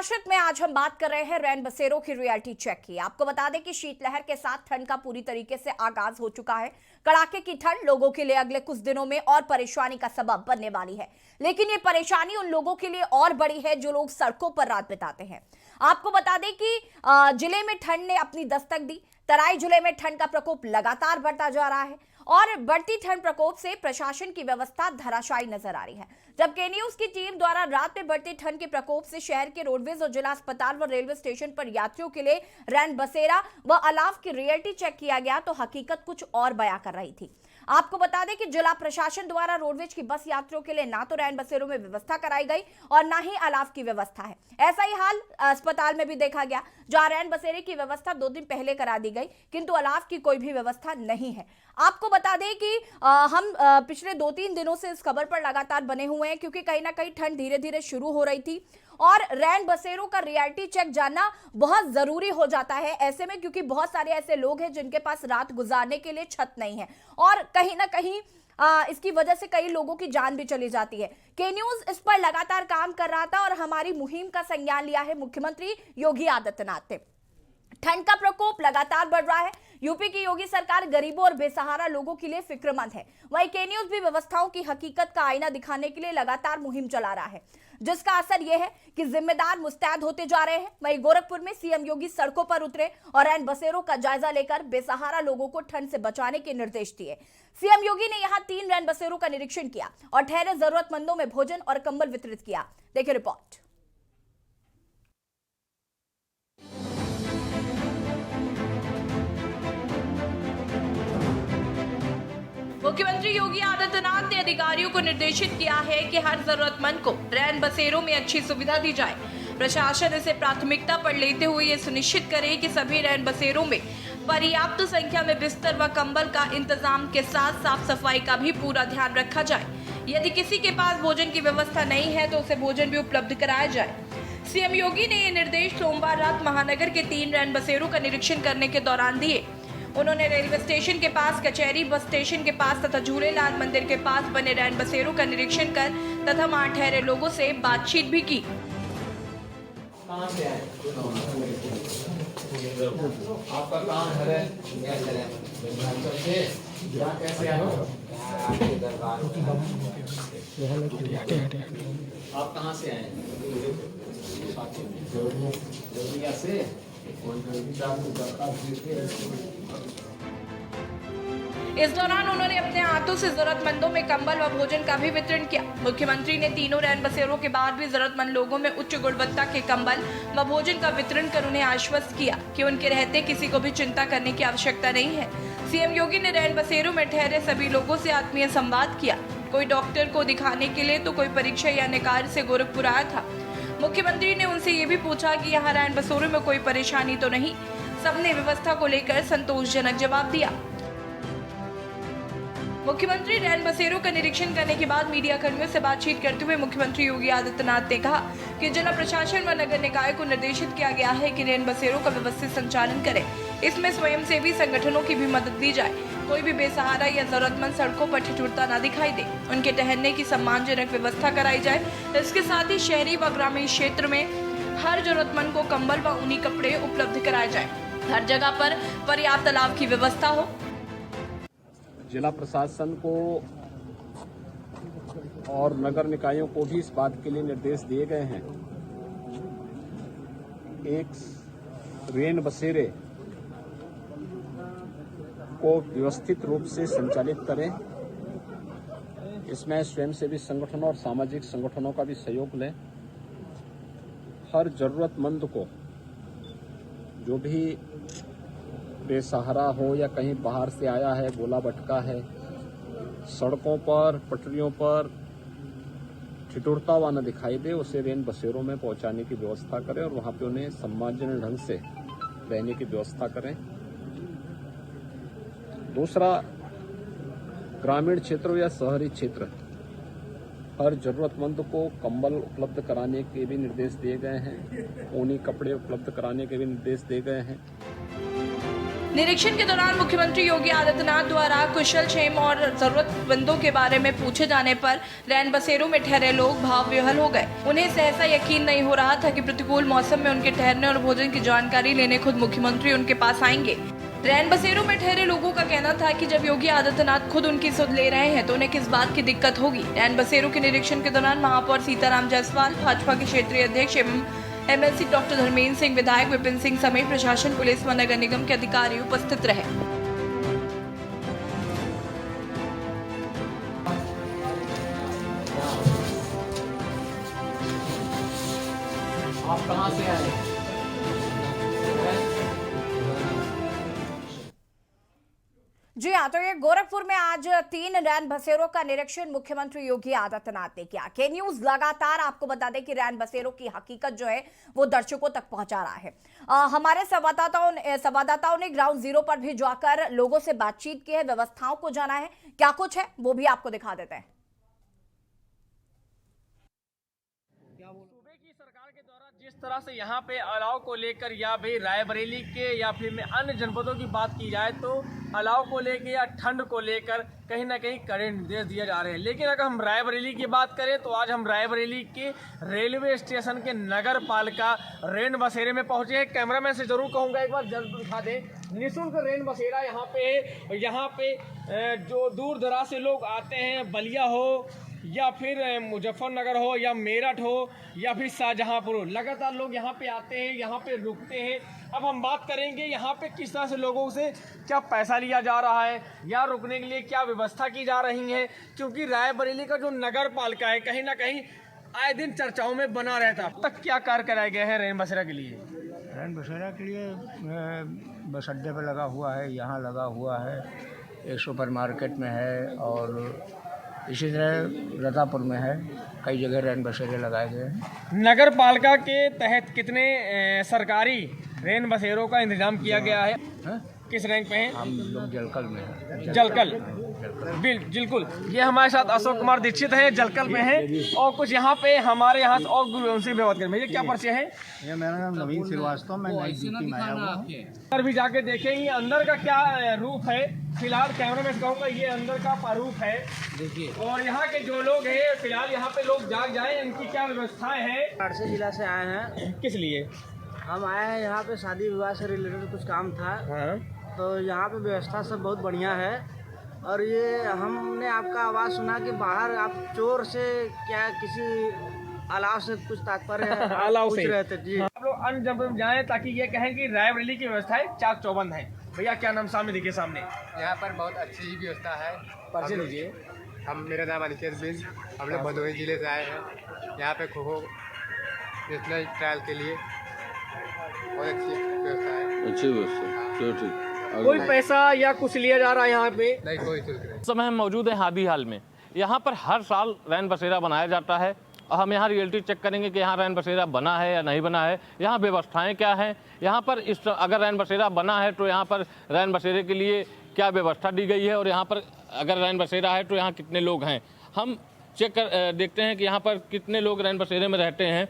प्रकाशित में आज हम बात कर रहे हैं रैन बसेरों की रियलिटी चेक की। आपको बता दें कि शीतलहर के साथ ठंड का पूरी तरीके से आगाज हो चुका है। कड़ाके की ठंड लोगों के लिए अगले कुछ दिनों में और परेशानी का सबब बनने वाली है, लेकिन ये परेशानी उन लोगों के लिए और बड़ी है जो लोग सड़कों पर रात बिताते हैं। आपको बता दें कि जिले में ठंड ने अपनी दस्तक दी। तराई जिले में ठंड का प्रकोप लगातार बढ़ता जा रहा है और बढ़ती ठंड प्रकोप से प्रशासन की व्यवस्था धराशायी नजर आ रही है। जब के न्यूज की टीम द्वारा रात में बढ़ते ठंड के प्रकोप से शहर के रोडवेज और जिला अस्पताल व रेलवे स्टेशन पर यात्रियों के लिए रैन बसेरा व अलाव की रियलिटी चेक किया गया तो हकीकत कुछ और बयां कर रही थी। आपको बता दें कि जिला प्रशासन द्वारा रोडवेज की बस यात्रियों के लिए ना तो रैन बसेरों में व्यवस्था कराई गई और ना ही अलाव की व्यवस्था है। ऐसा ही हाल अस्पताल में भी देखा गया, जहां रैन बसेरे की व्यवस्था 2 दिन पहले करा दी गई, किंतु अलाव की कोई भी व्यवस्था नहीं है। आपको बता दें कि हम पिछले 2-3 दिनों से इस खबर पर लगातार बने हुए हैं, क्योंकि कहीं ना कहीं ठंड धीरे धीरे शुरू हो रही थी और रैन बसेरों का रियलिटी चेक जानना बहुत जरूरी हो जाता है ऐसे में, क्योंकि बहुत सारे ऐसे लोग हैं जिनके पास रात गुजारने के लिए छत नहीं है और कहीं ना कहीं इसकी वजह से कई लोगों की जान भी चली जाती है। के न्यूज इस पर लगातार काम कर रहा था और हमारी मुहिम का संज्ञान लिया है मुख्यमंत्री योगी आदित्यनाथ ने। ठंड का प्रकोप लगातार बढ़ रहा है। यूपी की योगी सरकार गरीबों और बेसहारा लोगों के लिए फिक्रमंद है। वहीं के न्यूज भी व्यवस्थाओं की हकीकत का आईना दिखाने के लिए लगातार मुहिम चला रहा है, जिसका असर यह है कि जिम्मेदार मुस्तैद होते जा रहे हैं। वहीं गोरखपुर में सीएम योगी सड़कों पर उतरे और रैन बसेरों का जायजा लेकर बेसहारा लोगों को ठंड से बचाने के निर्देश दिए। सीएम योगी ने यहां 3 रैन बसेरों का निरीक्षण किया और ठहरे जरूरतमंदों में भोजन और कंबल वितरित किया। देखिए रिपोर्ट। मुख्यमंत्री योगी आदित्यनाथ ने अधिकारियों को निर्देशित किया है कि हर जरूरतमंद को रैन बसेरों में अच्छी सुविधा दी जाए। प्रशासन इसे प्राथमिकता पर लेते हुए ये सुनिश्चित करे कि सभी रैन बसेरों में पर्याप्त संख्या में बिस्तर व कंबल का इंतजाम के साथ साफ सफाई का भी पूरा ध्यान रखा जाए। यदि किसी के पास भोजन की व्यवस्था नहीं है तो उसे भोजन भी उपलब्ध कराया जाए। सीएम योगी ने ये निर्देश सोमवार रात महानगर के 3 रैन बसेरों का निरीक्षण करने के दौरान दिए। उन्होंने रेलवे स्टेशन के पास, कचहरी बस स्टेशन के पास तथा झूलेलाल मंदिर के पास बने रैन बसेरों का निरीक्षण कर तथा वहां ठहरे लोगों से बातचीत भी की। कहाँ से आए? आपका काम है कैसे आए? आप कहाँ से आए? से इस दौरान उन्होंने अपने हाथों से जरूरतमंदों में कंबल व भोजन का भी वितरण किया। मुख्यमंत्री ने तीनों रैन बसेरों के बाद भी जरूरतमंद लोगों में उच्च गुणवत्ता के कंबल व भोजन का वितरण कर उन्हें आश्वस्त किया कि उनके रहते किसी को भी चिंता करने की आवश्यकता नहीं है। सीएम योगी ने रैन बसेरों में ठहरे सभी लोगों से आत्मीय संवाद किया। कोई डॉक्टर को दिखाने के लिए तो कोई परीक्षा या अन्य कार्य से गोरखपुर आया था। मुख्यमंत्री ने उनसे ये भी पूछा कि यहाँ रैन बसेरों में कोई परेशानी तो नहीं। सबने व्यवस्था को लेकर संतोषजनक जवाब दिया। मुख्यमंत्री रैन बसेरों का निरीक्षण करने के बाद मीडिया कर्मियों से बातचीत करते हुए मुख्यमंत्री योगी आदित्यनाथ ने कहा कि जिला प्रशासन व नगर निकाय को निर्देशित किया गया है कि रैन बसेरों का व्यवस्थित संचालन करें। इसमें स्वयंसेवी संगठनों की भी मदद दी जाए। कोई भी बेसहारा या जरूरतमंद सड़कों पर ठिठुरता न दिखाई दे, उनके ठहरने की सम्मानजनक व्यवस्था कराई जाए। इसके साथ ही शहरी व ग्रामीण क्षेत्र में हर जरूरतमंद को कंबल व ऊनी कपड़े उपलब्ध कराए जाए। हर जगह पर पर्याप्त अलाव की व्यवस्था हो। जिला प्रशासन को और नगर निकायों को भी इस बात के लिए निर्देश दिए गए हैं, एक रैन बसेरे को व्यवस्थित रूप से संचालित करें। इसमें स्वयंसेवी संगठनों और सामाजिक संगठनों का भी सहयोग लें। हर जरूरतमंद को, जो भी बेसहारा हो या कहीं बाहर से आया है, गोला भटका है, सड़कों पर पटरियों पर ठिठुरता हुआ न दिखाई दे, उसे रैन बसेरों में पहुंचाने की व्यवस्था करें और वहां पे उन्हें सम्मानजनक ढंग से रहने की व्यवस्था करें। दूसरा, ग्रामीण क्षेत्र या शहरी क्षेत्र हर जरूरतमंद को कंबल उपलब्ध कराने के भी निर्देश दिए गए हैं। ऊनी कपड़े उपलब्ध कराने के भी निर्देश दिए गए हैं। निरीक्षण के दौरान मुख्यमंत्री योगी आदित्यनाथ द्वारा कुशलक्षेम और जरूरतमंदों के बारे में पूछे जाने पर रैन बसेरों में ठहरे लोग भाव विह्वल हो गए। उन्हें सहसा यकीन नहीं हो रहा था कि प्रतिकूल मौसम में उनके ठहरने और भोजन की जानकारी लेने खुद मुख्यमंत्री उनके पास आएंगे। रैन बसेरों में ठहरे लोगों का कहना था कि जब योगी आदित्यनाथ खुद उनकी सुध ले रहे हैं तो उन्हें किस बात की दिक्कत होगी। रैन बसेरों के निरीक्षण के दौरान महापौर सीताराम जायसवाल, भाजपा के क्षेत्रीय अध्यक्ष एवं एमएलसी डॉक्टर धर्मेंद्र सिंह, विधायक विपिन सिंह समेत प्रशासन, पुलिस व नगर निगम के अधिकारी उपस्थित रहे। आप कहाँ से आए? जी हाँ, तो ये गोरखपुर में आज 3 रैन बसेरों का निरीक्षण मुख्यमंत्री योगी आदित्यनाथ ने किया। के न्यूज लगातार आपको बता दें कि रैन बसेरों की हकीकत जो है वो दर्शकों तक पहुंचा रहा है। हमारे संवाददाताओं ने ग्राउंड जीरो पर भी जाकर लोगों से बातचीत की है, व्यवस्थाओं को जाना है, क्या कुछ है वो भी आपको दिखा देते हैं। सूबे की सरकार के द्वारा जिस तरह से यहाँ पे अलाव को लेकर या भी रायबरेली के या फिर में अन्य जनपदों की बात की जाए तो अलाव को लेकर या ठंड को लेकर कहीं ना कहीं कड़े निर्देश दिए जा रहे हैं। लेकिन अगर हम रायबरेली की बात करें तो आज हम रायबरेली के रेलवे स्टेशन के नगर पालिका रैन बसेरे में पहुंचे हैं। कैमरामैन से जरूर कहूँगा एक बार जल्द दिखा दें। निःशुल्क रैन बसेरा यहाँ पे है। यहाँ पे जो दूर दराज से लोग आते हैं, बलिया हो या फिर मुजफ्फरनगर हो या मेरठ हो या फिर शाहजहांपुर हो, लगातार लोग यहाँ पे आते हैं, यहाँ पे रुकते हैं। अब हम बात करेंगे यहाँ पे किस तरह से लोगों से क्या पैसा लिया जा रहा है या रुकने के लिए क्या व्यवस्था की जा रही है, क्योंकि रायबरेली का जो नगर पालिका है कहीं ना कहीं आए दिन चर्चाओं में बना रहता। अब तक क्या कार्य कराए गए हैं रैन बसेरा के लिए? रैन बसेरा के लिए बस अड्डे पर लगा हुआ है, यहाँ लगा हुआ है, एक सुपर मार्केट में है और इसी तरह रतापुर में है। कई जगह रैन बसेरे लगाए गए हैं। नगर पालिका के तहत कितने सरकारी रैन बसेरों का इंतजाम किया गया है? किस रैंक पे हैं? हम लोग जलकल में हैं। जलकल बिल्कुल। ये हमारे साथ अशोक कुमार दीक्षित हैं, जलकल में हैं। और कुछ यहाँ पे हमारे यहाँ से और उनसे भी बात करें। भैया क्या परिचय है? ये मेरा नाम नवीन श्रीवास्तव, मैं नई ड्यूटी में आया हुआ हूँ। अंदर भी जाके देखेंगे अंदर का क्या रूप है। फिलहाल कैमरा में कहूँगा ये अंदर का प्रारूप है, देखिए। और यहाँ के जो लोग हैं फिलहाल यहाँ पे लोग जाग जाए, इनकी क्या व्यवस्थाएं हैं? पारसी जिला से आए हैं। किस लिए हम आए हैं यहाँ पे शादी विवाह से रिलेटेड कुछ काम था। हाँ। तो यहाँ पे व्यवस्था सब बहुत बढ़िया है। और ये हमने आपका आवाज़ सुना कि बाहर आप चोर से क्या किसी अलाव से कुछ तात्पर्य अलाव पूछ से रहे थे जी। आप लोग अन्य जनपद में जाएं ताकि ये कहें कि रायबरेली की व्यवस्थाएं चाक चौबंद है। भैया क्या नाम सामने दिखे सामने? यहाँ पर बहुत अच्छी ही व्यवस्था है। परिचय लीजिए। मेरा नाम अनिकेत बिज, हम लोग भदोही जिले से आए हैं। यहाँ पे खो नेशनल ट्रायल के लिए बहुत अच्छी व्यवस्था है। अच्छी व्यवस्था, चलो ठीक। कोई पैसा या कुछ लिया जा रहा है यहाँ पे? नहीं, कोई शुल्क नहीं। इस समय हम मौजूद हैं हादी हाल में। यहाँ पर हर साल रैन बसेरा बनाया जाता है और हम यहाँ रियलिटी चेक करेंगे कि यहाँ रैन बसेरा बना है या नहीं बना है, यहाँ व्यवस्थाएं क्या हैं। यहाँ पर अगर रैन बसेरा बना है तो यहाँ पर रैन बसेरे के लिए क्या व्यवस्था दी गई है और यहाँ पर अगर रैन बसेरा है तो यहाँ कितने लोग हैं। हम चेक कर देखते हैं कि यहाँ पर कितने लोग रैन बसेरे में रहते हैं।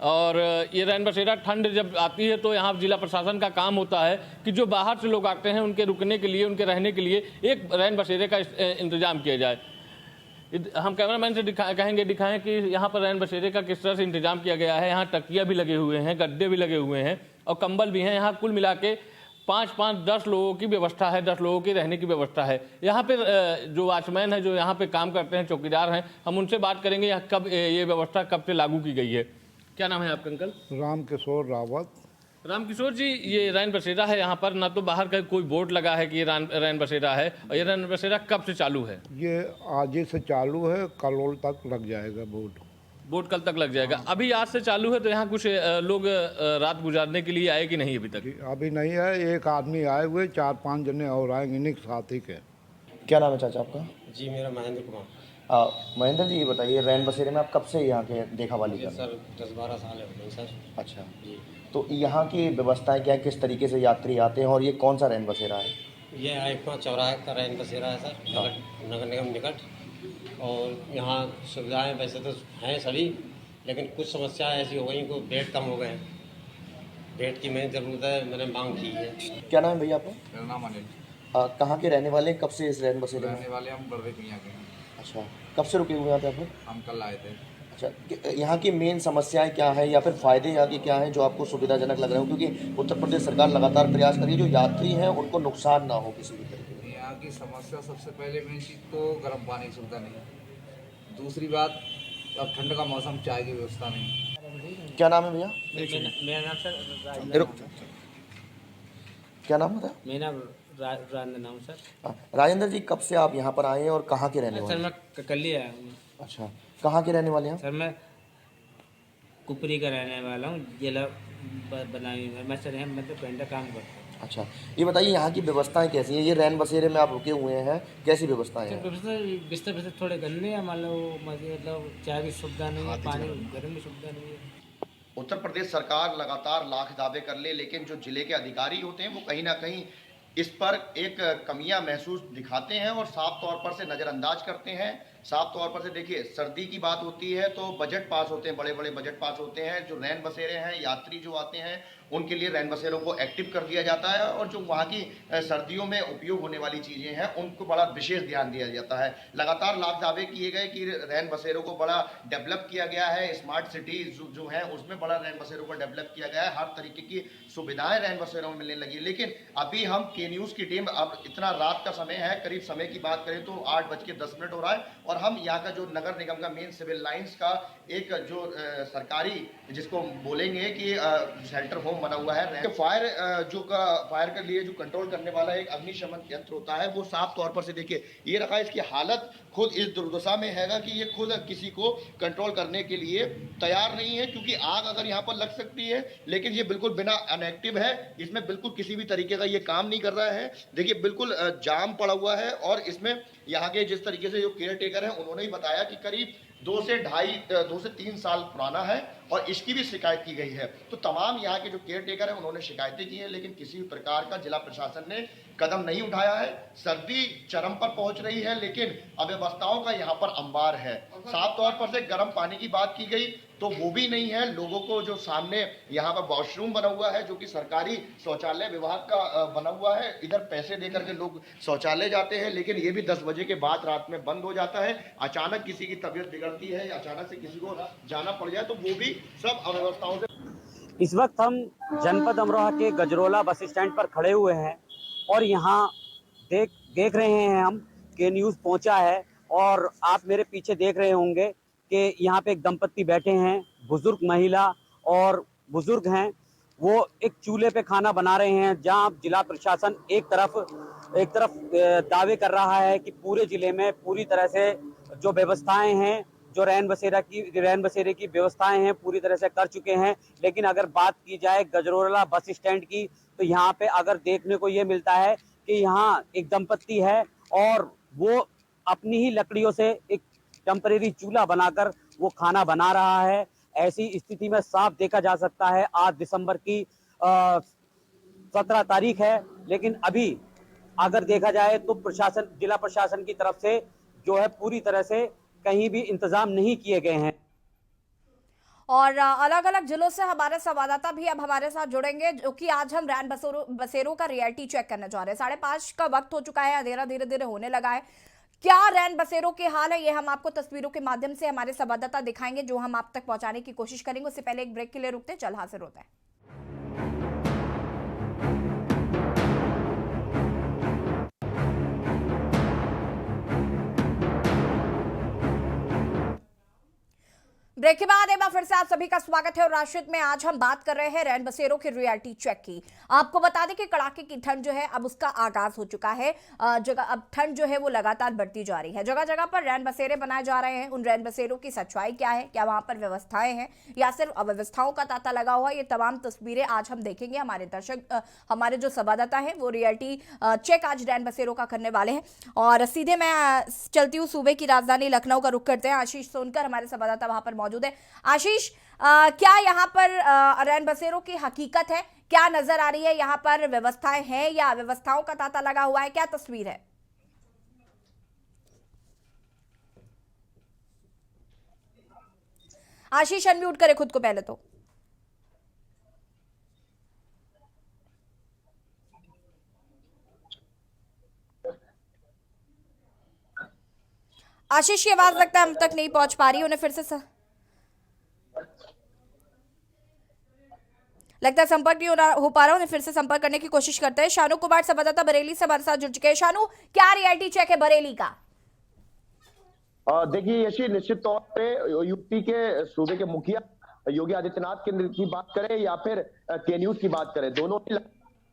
और ये रैन बसेरा ठंड जब आती है तो यहाँ जिला प्रशासन का काम होता है कि जो बाहर से लोग आते हैं उनके रुकने के लिए, उनके रहने के लिए एक रैन बसेरे का इंतजाम किया जाए। हम कैमरामैन से दिखाएं कि यहाँ पर रैन बसेरे का किस तरह से इंतजाम किया गया है। यहाँ तकिया भी लगे हुए हैं, गद्दे भी लगे हुए हैं और कंबल भी हैं। यहाँ कुल मिला के 5-10 लोगों की व्यवस्था है, 10 लोगों की रहने की व्यवस्था है। यहाँ पे जो वॉचमैन है, जो यहाँ पे काम करते हैं, चौकीदार हैं, हम उनसे बात करेंगे यहाँ कब ये व्यवस्था कब से लागू की गई है। क्या नाम है आपका अंकल? रामकिशोर रावत। रामकिशोर जी, ये रैन बसेरा है यहाँ पर, ना तो बाहर का कोई बोर्ड लगा है कि ये रैन बसेरा है, और ये रैन बसेरा कब से चालू है? ये आज ही से चालू है, कल तक लग जाएगा बोर्ड कल तक लग जाएगा। अभी आज से चालू है तो यहाँ कुछ लोग रात गुजारने के लिए आए कि नहीं? अभी तक अभी नहीं है, एक आदमी आए हुए, 4-5 जने और आएंगे, इन्हीं साथी के। क्या नाम है चाचा आपका? जी मेरा महेंद्र कुमार। महेंद्र जी, ये बताइए रैन बसेरे में आप कब से यहाँ के देखा वाली कर? सर 10-12 साल हो गए सर। अच्छा जी। तो यहाँ की व्यवस्थाएं क्या, किस तरीके से यात्री आते हैं और ये कौन सा रैन बसेरा है? ये आईफा चौराहे का रैन बसेरा है सर, नगर निगम निकट। और यहाँ सुविधाएं वैसे तो हैं सभी, लेकिन कुछ समस्याएं ऐसी हो गई को बेड कम हो गए हैं। रेट की मैंने ज़रूरत है, मैंने मांग की है। क्या नाम है भैया आपका? मेरा नाम अनिल। कहाँ के रहने वाले हैं? कब से इस रैन बसेरे में? रहने वाले हम बड़े मियाँ के हैं। अच्छा, कब से रुके हुए हैं यहाँ पे आप लोग? हम कल आए थे। अच्छा, यहाँ की मेन समस्याएं क्या हैं या फिर फ़ायदे यहाँ के क्या हैं जो आपको सुविधाजनक लग रहे हो? क्योंकि उत्तर प्रदेश सरकार लगातार प्रयास कर रही है जो यात्री हैं उनको नुकसान ना हो किसी भी तरीके से। यहाँ की समस्या सबसे पहले मेन चीज़ तो गर्म पानी की सुविधा नहीं है। दूसरी बात, अब ठंड का मौसम, चाय की व्यवस्था नहीं। क्या नाम है भैया? मेरा नाम सर रुक, क्या नाम बताया? मेरा राजेंद्र नाम सर। राजेंद्र जी, कब से आप यहाँ पर आए हैं और कहाँ के रहने वाले सर हैं? मैं कल ही आया हूँ। अच्छा, कहाँ के रहने वाले हैं? सर मैं कुपरी का रहने वाला हूँ, जिला बनाई में। मैं सर यहाँ मतलब पेंटर काम करता हूँ। अच्छा, ये बताइए यहाँ की व्यवस्थाएं कैसी हैं? ये रैन बसेरे में आप रुके हुए हैं, कैसी व्यवस्थाएं सर हैं? व्यवस्था बिस्तर बिस्तर थोड़े गंदे हैं, मान लो मतलब चाय की सुविधा नहीं है, पानी गर्म की सुविधा नहीं है। उत्तर प्रदेश सरकार लगातार लाख दावे कर ले, लेकिन जो जिले के अधिकारी होते हैं वो कहीं ना कहीं इस पर एक कमियां महसूस दिखाते हैं और साफ तौर पर से नज़रअंदाज करते हैं। साफ तौर पर से देखिए, सर्दी की बात होती है तो बजट पास होते हैं, बड़े बड़े बजट पास होते हैं। जो रैन बसेरे हैं, यात्री जो आते हैं उनके लिए रैन बसेरों को एक्टिव कर दिया जाता है और जो वहाँ की सर्दियों में उपयोग होने वाली चीज़ें हैं उनको बड़ा विशेष ध्यान दिया जाता है। लगातार लाख दावे किए गए कि रैन बसेरों को बड़ा डेवलप किया गया है, स्मार्ट सिटी जो है उसमें बड़ा रैन बसेरों को डेवलप किया गया है, हर तरीके की सुविधाएं रैन बसेरों में मिलने लगी। लेकिन अभी हम के न्यूज़ की टीम, अब इतना रात का समय है, करीब समय की बात करें तो 8:10 हो रहा है और हम यहाँ का जो नगर निगम का मेन सिविल लाइंस का एक जो सरकारी जिसको बोलेंगे कि शेल्टर होम बना हुआ है, फायर फायर के लिए जो कंट्रोल करने वाला एक अग्निशमन यंत्र होता है, वो साफ तौर पर से देखिए ये रखा है। इसकी हालत खुद इस दुर्दशा में हैगा कि ये खुद किसी को कंट्रोल करने के लिए तैयार नहीं है, क्योंकि आग अगर यहाँ पर लग सकती है, लेकिन ये बिल्कुल बिना अनएक्टिव है, इसमें बिल्कुल किसी भी तरीके का ये काम नहीं कर रहा है। देखिए बिल्कुल जाम पड़ा हुआ है और इसमें यहाँ के जिस तरीके से जो केयर टेकर हैं उन्होंने ही बताया कि करीब 2 से 3 साल पुराना है और इसकी भी शिकायत की गई है। तो तमाम यहाँ के जो केयर टेकर हैं उन्होंने शिकायतें की हैं, लेकिन किसी भी प्रकार का जिला प्रशासन ने कदम नहीं उठाया है। सर्दी चरम पर पहुंच रही है, लेकिन अव्यवस्थाओं का यहाँ पर अंबार है। साफ तौर पर से गर्म पानी की बात की गई तो वो भी नहीं है। लोगों को जो सामने यहाँ पर वॉशरूम बना हुआ है जो कि सरकारी शौचालय विभाग का बना हुआ है, इधर पैसे देकर के लोग शौचालय जाते हैं, लेकिन ये भी 10 बजे के बाद रात में बंद हो जाता है। अचानक किसी की तबीयत बिगड़ती है या अचानक से किसी को जाना पड़ जाए तो वो भी सब अव्यवस्थाओं से। इस वक्त हम जनपद अमरोहा के गजरोला बस स्टैंड पर खड़े हुए हैं और यहाँ देख रहे हैं हम के न्यूज़ पहुँचा है और आप मेरे पीछे देख रहे होंगे कि यहाँ पे एक दंपत्ति बैठे हैं, बुजुर्ग महिला और बुजुर्ग हैं। वो एक चूल्हे पे खाना बना रहे हैं, जहाँ जिला प्रशासन एक तरफ दावे कर रहा है कि पूरे जिले में पूरी तरह से जो व्यवस्थाएं हैं, जो रैन बसेरे की व्यवस्थाएं हैं पूरी तरह से कर चुके हैं। लेकिन अगर बात की जाए गजरोला बस स्टैंड की तो यहाँ पे अगर देखने को ये मिलता है कि यहाँ एक दंपत्ति है और वो अपनी ही लकड़ियों से एक टेम्परेरी चूल्हा बनाकर वो खाना बना रहा है। ऐसी स्थिति में साफ देखा जा सकता है। आज दिसंबर की 17 तारीख है, लेकिन अभी अगर देखा जाए तो जिला प्रशासन की तरफ से जो है पूरी तरह से कहीं भी इंतजाम नहीं किए गए हैं। और अलग अलग जिलों से हमारे संवाददाता भी अब हमारे साथ जुड़ेंगे, जो कि आज हम रैन बसेरों का रियलिटी चेक करने जा रहे हैं। 5:30 का वक्त हो चुका है, अंधेरा धीरे धीरे होने लगा है। क्या रैन बसेरों के हाल है, ये हम आपको तस्वीरों के माध्यम से हमारे संवाददाता दिखाएंगे, जो हम आप तक पहुंचाने की कोशिश करेंगे। उससे पहले एक ब्रेक के लिए रुकते हैं, जल्द हाजिर होते हैं। ब्रेक के बाद एक बार फिर से आप सभी का स्वागत है और राशिद में आज हम बात कर रहे हैं रैन बसेरों की रियलिटी चेक की। आपको बता दें कि कड़ाके की ठंड जो है अब उसका आगाज हो चुका है। अब ठंड जो है वो लगातार बढ़ती जा रही है। जगह जगह पर रैन बसेरे बनाए जा रहे हैं। उन रैन बसेरों की सच्चाई क्या है, क्या वहां पर व्यवस्थाएं हैं या सिर्फ अव्यवस्थाओं का तांता लगा हुआ, ये तमाम तस्वीरें आज हम देखेंगे। हमारे दर्शक, हमारे जो संवाददाता है वो रियलिटी चेक आज रैन बसेरों का करने वाले हैं। और सीधे मैं चलती हूँ सूबे की राजधानी लखनऊ का रुख करते हैं। आशीष सोनकर हमारे संवाददाता वहां पर मौजूद है। आशीष, क्या यहाँ पर रैन बसेरों की हकीकत है, क्या नजर आ रही है? यहाँ पर व्यवस्थाएं हैं या अव्यवस्थाओं का तांता लगा हुआ है, क्या तस्वीर है? आशीष अनम्यूट करे खुद को पहले तो। आशीष की आवाज लगता है हम तक नहीं पहुंच पा रही, उन्हें फिर से लगता है संपर्क नहीं हो पा रहा, उन्हें फिर से संपर्क करने की कोशिश करते हैं। शानू कुमार संवाददाता बरेली से हमारे साथ जुड़ चुके हैं। शानू, क्या रियलिटी चेक है बरेली का? देखिए यशी, निश्चित तौर पे यूपी के सूबे के मुखिया योगी आदित्यनाथ की बात करें या फिर के न्यूज की बात करें, दोनों ही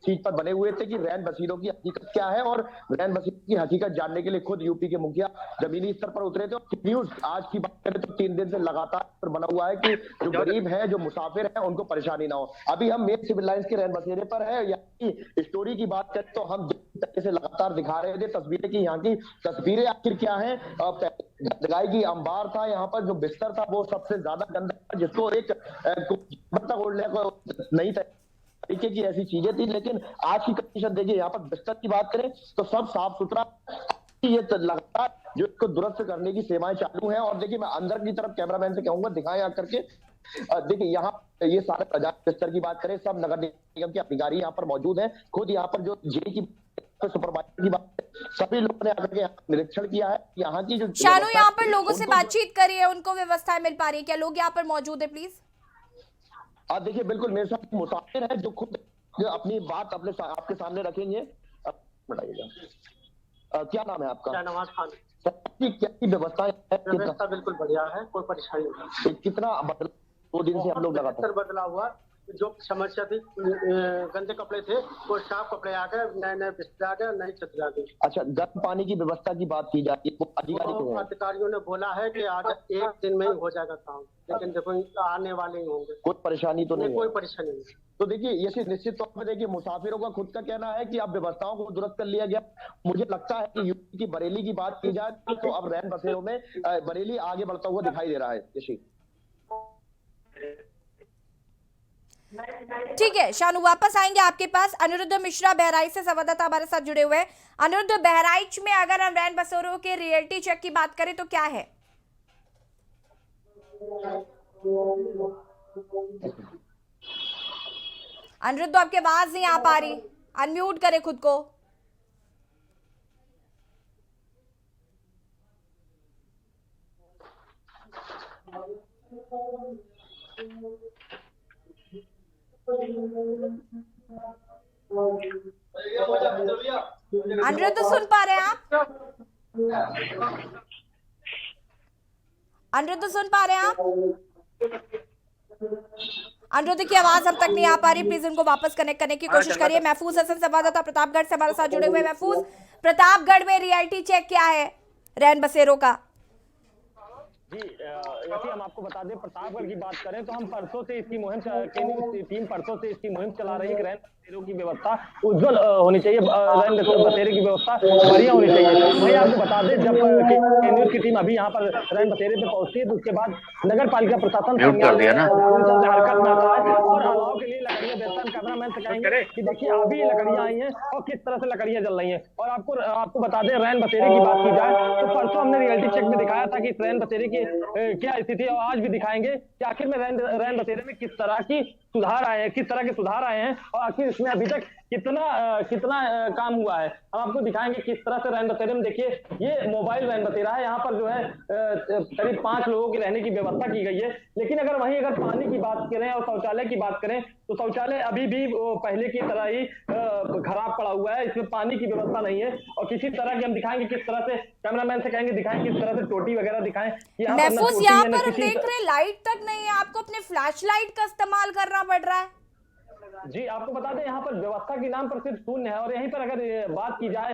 चीज पर बने हुए थे कि रैन बसेरों की हकीकत क्या है, और रैन बसेरों की हकीकत जानने के लिए खुद यूपी के मुखिया जमीनी स्तर पर उतरे थे। और न्यूज आज की बात करें तो 3 दिन से लगातार बना हुआ है कि जो गरीब है, जो मुसाफिर है, उनको परेशानी ना हो। अभी हम मेन सिविल लाइंस के रैन बसेरे पर है। यहाँ की स्टोरी की बात करें तो हम तरीके से लगातार दिखा रहे थे तस्वीरें की यहाँ की तस्वीरें आखिर क्या है। गंदगाई की अंबार था, यहाँ पर जो बिस्तर था वो सबसे ज्यादा गंदा था, जिसको एक ओढ़ने को नहीं था, तरीके की ऐसी चीजें थी। लेकिन आज की कंडीशन देखिए, यहाँ पर बिस्तर की बात करें तो सब साफ सुथरा, ये लगातार जो इसको दुरुस्त करने की सेवाएं चालू हैं। और देखिए मैं अंदर की तरफ कैमरामैन से कहूंगा दिखाएं आकर के। देखिए यहाँ ये सारे प्रजाति बिस्तर की बात करें, सब नगर निगम के अधिकारी यहाँ पर मौजूद हैं। खुद यहाँ पर जो जेई की सुपरवाइजर की बात, सभी लोगों ने आकर के निरीक्षण किया है। यहाँ की जो शानू, यहाँ पर लोगों से बातचीत करी है, उनको व्यवस्थाएं मिल पा रही है क्या? लोग यहाँ पर मौजूद है प्लीज? आप देखिए बिल्कुल मेरे साथ मुसाफिर है जो खुद अपनी बात आपके सामने रखेंगे। बताइएगा क्या नाम है आपका? नवाज खान। क्या व्यवस्था है? व्यवस्था बिल्कुल बढ़िया है, कोई परेशानी नहीं। कितना बदला 2 दिन से हम लोग लगातार बदला हुआ। जो समस्या थी, गंदे कपड़े थे, वो साफ कपड़े आ गए, नए बिस्तर आ गए, नई छतरी आ गई। अच्छा, गर्म पानी की व्यवस्था की बात की जाती है, अधिकारियों ने बोला है कि आज 1 दिन में ही हो जाएगा काम, लेकिन देखो आने वाले ही होंगे। कोई परेशानी तो नहीं? कोई परेशानी नहीं। तो देखिए ये निश्चित तौर पर देखिए मुसाफिरों का खुद का कहना है कि अब व्यवस्थाओं को दुरुस्त कर लिया गया। मुझे लगता है कि यूपी की बरेली की बात की जाए तो अब रैन बसेरों में बरेली आगे बढ़ता हुआ दिखाई दे रहा है। यशी, ठीक है शानू, वापस आएंगे आपके पास। अनिरुद्ध मिश्रा बहराइच से संवाददाता हमारे साथ जुड़े हुए हैं। अनिरुद्ध, बहराइच में अगर हम रैन बसेरों के रियलिटी चेक की बात करें तो क्या है? अनिरुद्ध, आपकी आवाज नहीं आ पा रही, अनम्यूट करें खुद को। अनिरुद्ध, सुन पा रहे हैं आप? अनिरुद्ध, सुन पा रहे हैं आप? अनिरुद्ध की आवाज अब तक नहीं आ पा रही, प्लीज उनको वापस कनेक्ट करने की कोशिश करिए। महफूज हसन संवाददाता प्रतापगढ़ से हमारे साथ जुड़े हुए। महफूज, प्रतापगढ़ में रियलिटी चेक क्या है रैन बसेरों का? जी ऐसे हम आपको बता दें, प्रतापगढ़ की बात करें तो हम परसों से इसकी मुहिम टीम परसों से इसकी मुहिम चला रही है कि रैन बसेरों की व्यवस्था उज्जवल होनी चाहिए, रैन बसेरे की व्यवस्था बढ़िया होनी चाहिए। वहीं आपको बता दें, जब न्यूज की टीम अभी यहाँ पर रैन बसेरे पे पहुंचती है तो उसके बाद नगर पालिका प्रशासन हरकत में आता है और अलाव के लिए लकड़ियां बेचता है। कैमरामैन से कहेंगे कि देखिए अभी लकड़ियां आई हैं और किस तरह से लकड़ियां जल रही हैं। और आपको बता दें, रैन बसेरे की बात की जाए तो परसों हमने रियलिटी चेक में दिखाया था कि रैन बसेरे की क्या स्थिति है, और आज भी दिखाएंगे कि आखिर में रैन बसेरे में किस तरह के सुधार आए हैं और आखिर इसमें अभी तक कितना काम हुआ है। हम आपको दिखाएंगे किस तरह से रैन बसेरे में। देखिए ये मोबाइल रैन बसेरा है, यहाँ पर जो है करीब 5 लोगों की रहने की व्यवस्था की गई है। लेकिन अगर पानी की बात करें और शौचालय की बात करें तो शौचालय अभी भी पहले की तरह ही खराब पड़ा हुआ है, इसमें पानी की व्यवस्था नहीं है। और किसी तरह की हम दिखाएंगे किस तरह से, कैमरामैन से कहेंगे दिखाएं किस तरह से टोटी वगैरह दिखाएं। महफूज, यहाँ पर हम देख रहे हैं लाइट तक नहीं है, आपको अपने फ्लैश लाइट का इस्तेमाल करना पड़ रहा है। जी आपको बता दें, यहाँ पर व्यवस्था के नाम पर सिर्फ शून्य है। और यहीं पर अगर बात की जाए,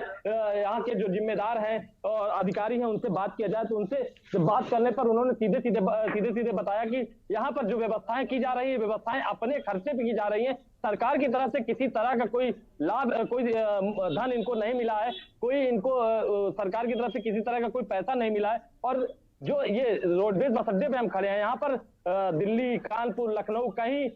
यहाँ के जो जिम्मेदार हैं और अधिकारी हैं उनसे बात किया जाए तो उनसे बात करने पर उन्होंने सीधे बताया कि यहाँ पर जो व्यवस्थाएं की जा रही है, व्यवस्थाएं अपने खर्चे पे की जा रही हैं। सरकार की तरफ से किसी तरह का कोई लाभ, कोई धन इनको नहीं मिला है, कोई इनको सरकार की तरफ से किसी तरह का कोई पैसा नहीं मिला है। और जो ये रोडवेज बस अड्डे पे हम खड़े हैं, यहाँ पर दिल्ली, कानपुर, लखनऊ, कहीं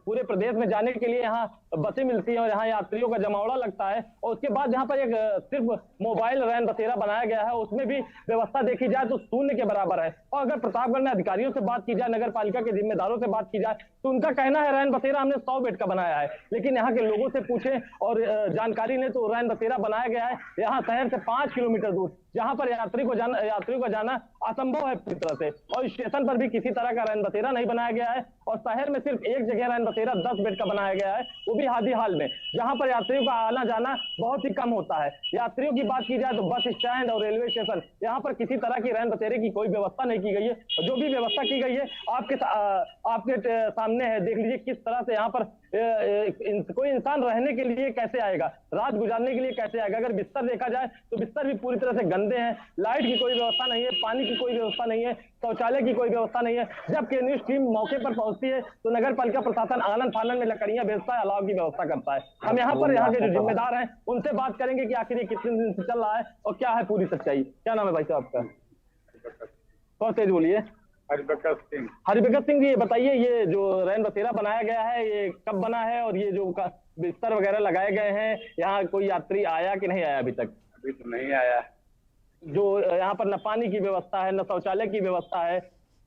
पूरे प्रदेश में जाने के लिए यहाँ बसें मिलती हैं और यहाँ यात्रियों का जमावड़ा लगता है। और उसके बाद यहाँ पर एक सिर्फ मोबाइल रैन बसेरा बनाया गया है, उसमें भी व्यवस्था देखी जाए तो शून्य के बराबर है। और अगर प्रतापगढ़ में अधिकारियों से बात की जाए, नगर पालिका के जिम्मेदारों से बात की जाए, तो उनका कहना है रैन बसेरा हमने 100 बेड का बनाया है। लेकिन यहाँ के लोगों से पूछें और जानकारी ने तो रैन बसेरा बनाया गया है यहाँ शहर से 5 किलोमीटर दूर, जहाँ पर यात्रियों का जाना असंभव है पूरी तरह से। और स्टेशन पर भी किसी तरह का रैन बसेरा नहीं बनाया गया है। और शहर में सिर्फ एक जगह रैन बसेरा 10 बेड का बनाया गया है, वो भी हादी हाल में, जहां पर यात्रियों का आना जाना बहुत ही कम होता है। यात्रियों की बात की जाए तो बस स्टैंड और रेलवे स्टेशन, यहाँ पर किसी तरह की रैन बसेरे की कोई व्यवस्था नहीं की गई है। जो भी व्यवस्था की गई है आपके सामने है, देख लीजिए किस तरह से यहाँ पर कोई इंसान रहने के लिए कैसे आएगा, रात गुजारने के लिए कैसे आएगा। अगर बिस्तर देखा जाए तो बिस्तर भी पूरी तरह से गंदे हैं, लाइट की कोई व्यवस्था नहीं है, पानी की कोई व्यवस्था नहीं है, शौचालय की कोई व्यवस्था नहीं है। जब केन्यूज टीम मौके पर पहुंचती है तो नगर पालिका प्रशासन आनन फानन में लकड़ियां भेजता है, अलाव की व्यवस्था करता है। हम यहाँ के जो जिम्मेदार हैं उनसे बात करेंगे कि आखिर ये कितने दिन से चल रहा है और क्या है पूरी सच्चाई। क्या नाम है भाई साहब आपका? बहुत तेज बोलिए। हरिभगत सिंह जी, ये बताइए, ये जो रैन बसेरा बनाया गया है ये कब बना है और ये जो बिस्तर वगैरह लगाए गए हैं, यहाँ कोई यात्री आया कि नहीं आया अभी तक? अभी तो नहीं आया। जो यहाँ पर न पानी की व्यवस्था है, न शौचालय की व्यवस्था है,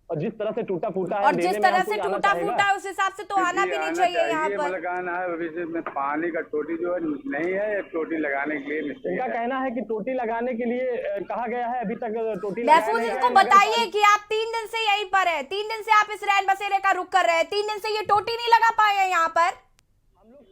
और जिस तरह से टूटा फूटा है, और जिस तरह से टूटा फूटा है उस हिसाब से तो आना भी नहीं चाहिए यहाँ पर। लगाना है अभी से पानी का टोटी जो है नहीं है, टोटी लगाने के लिए उनका कहना है कि टोटी लगाने के लिए कहा गया है, अभी तक टोटी। महफूज, इनको बताइए कि आप 3 दिन से यहीं पर है, 3 दिन से आप इस रैन बसेरे का रुख कर रहे हैं, 3 दिन से ये टोटी नहीं लगा पाए हैं यहाँ पर।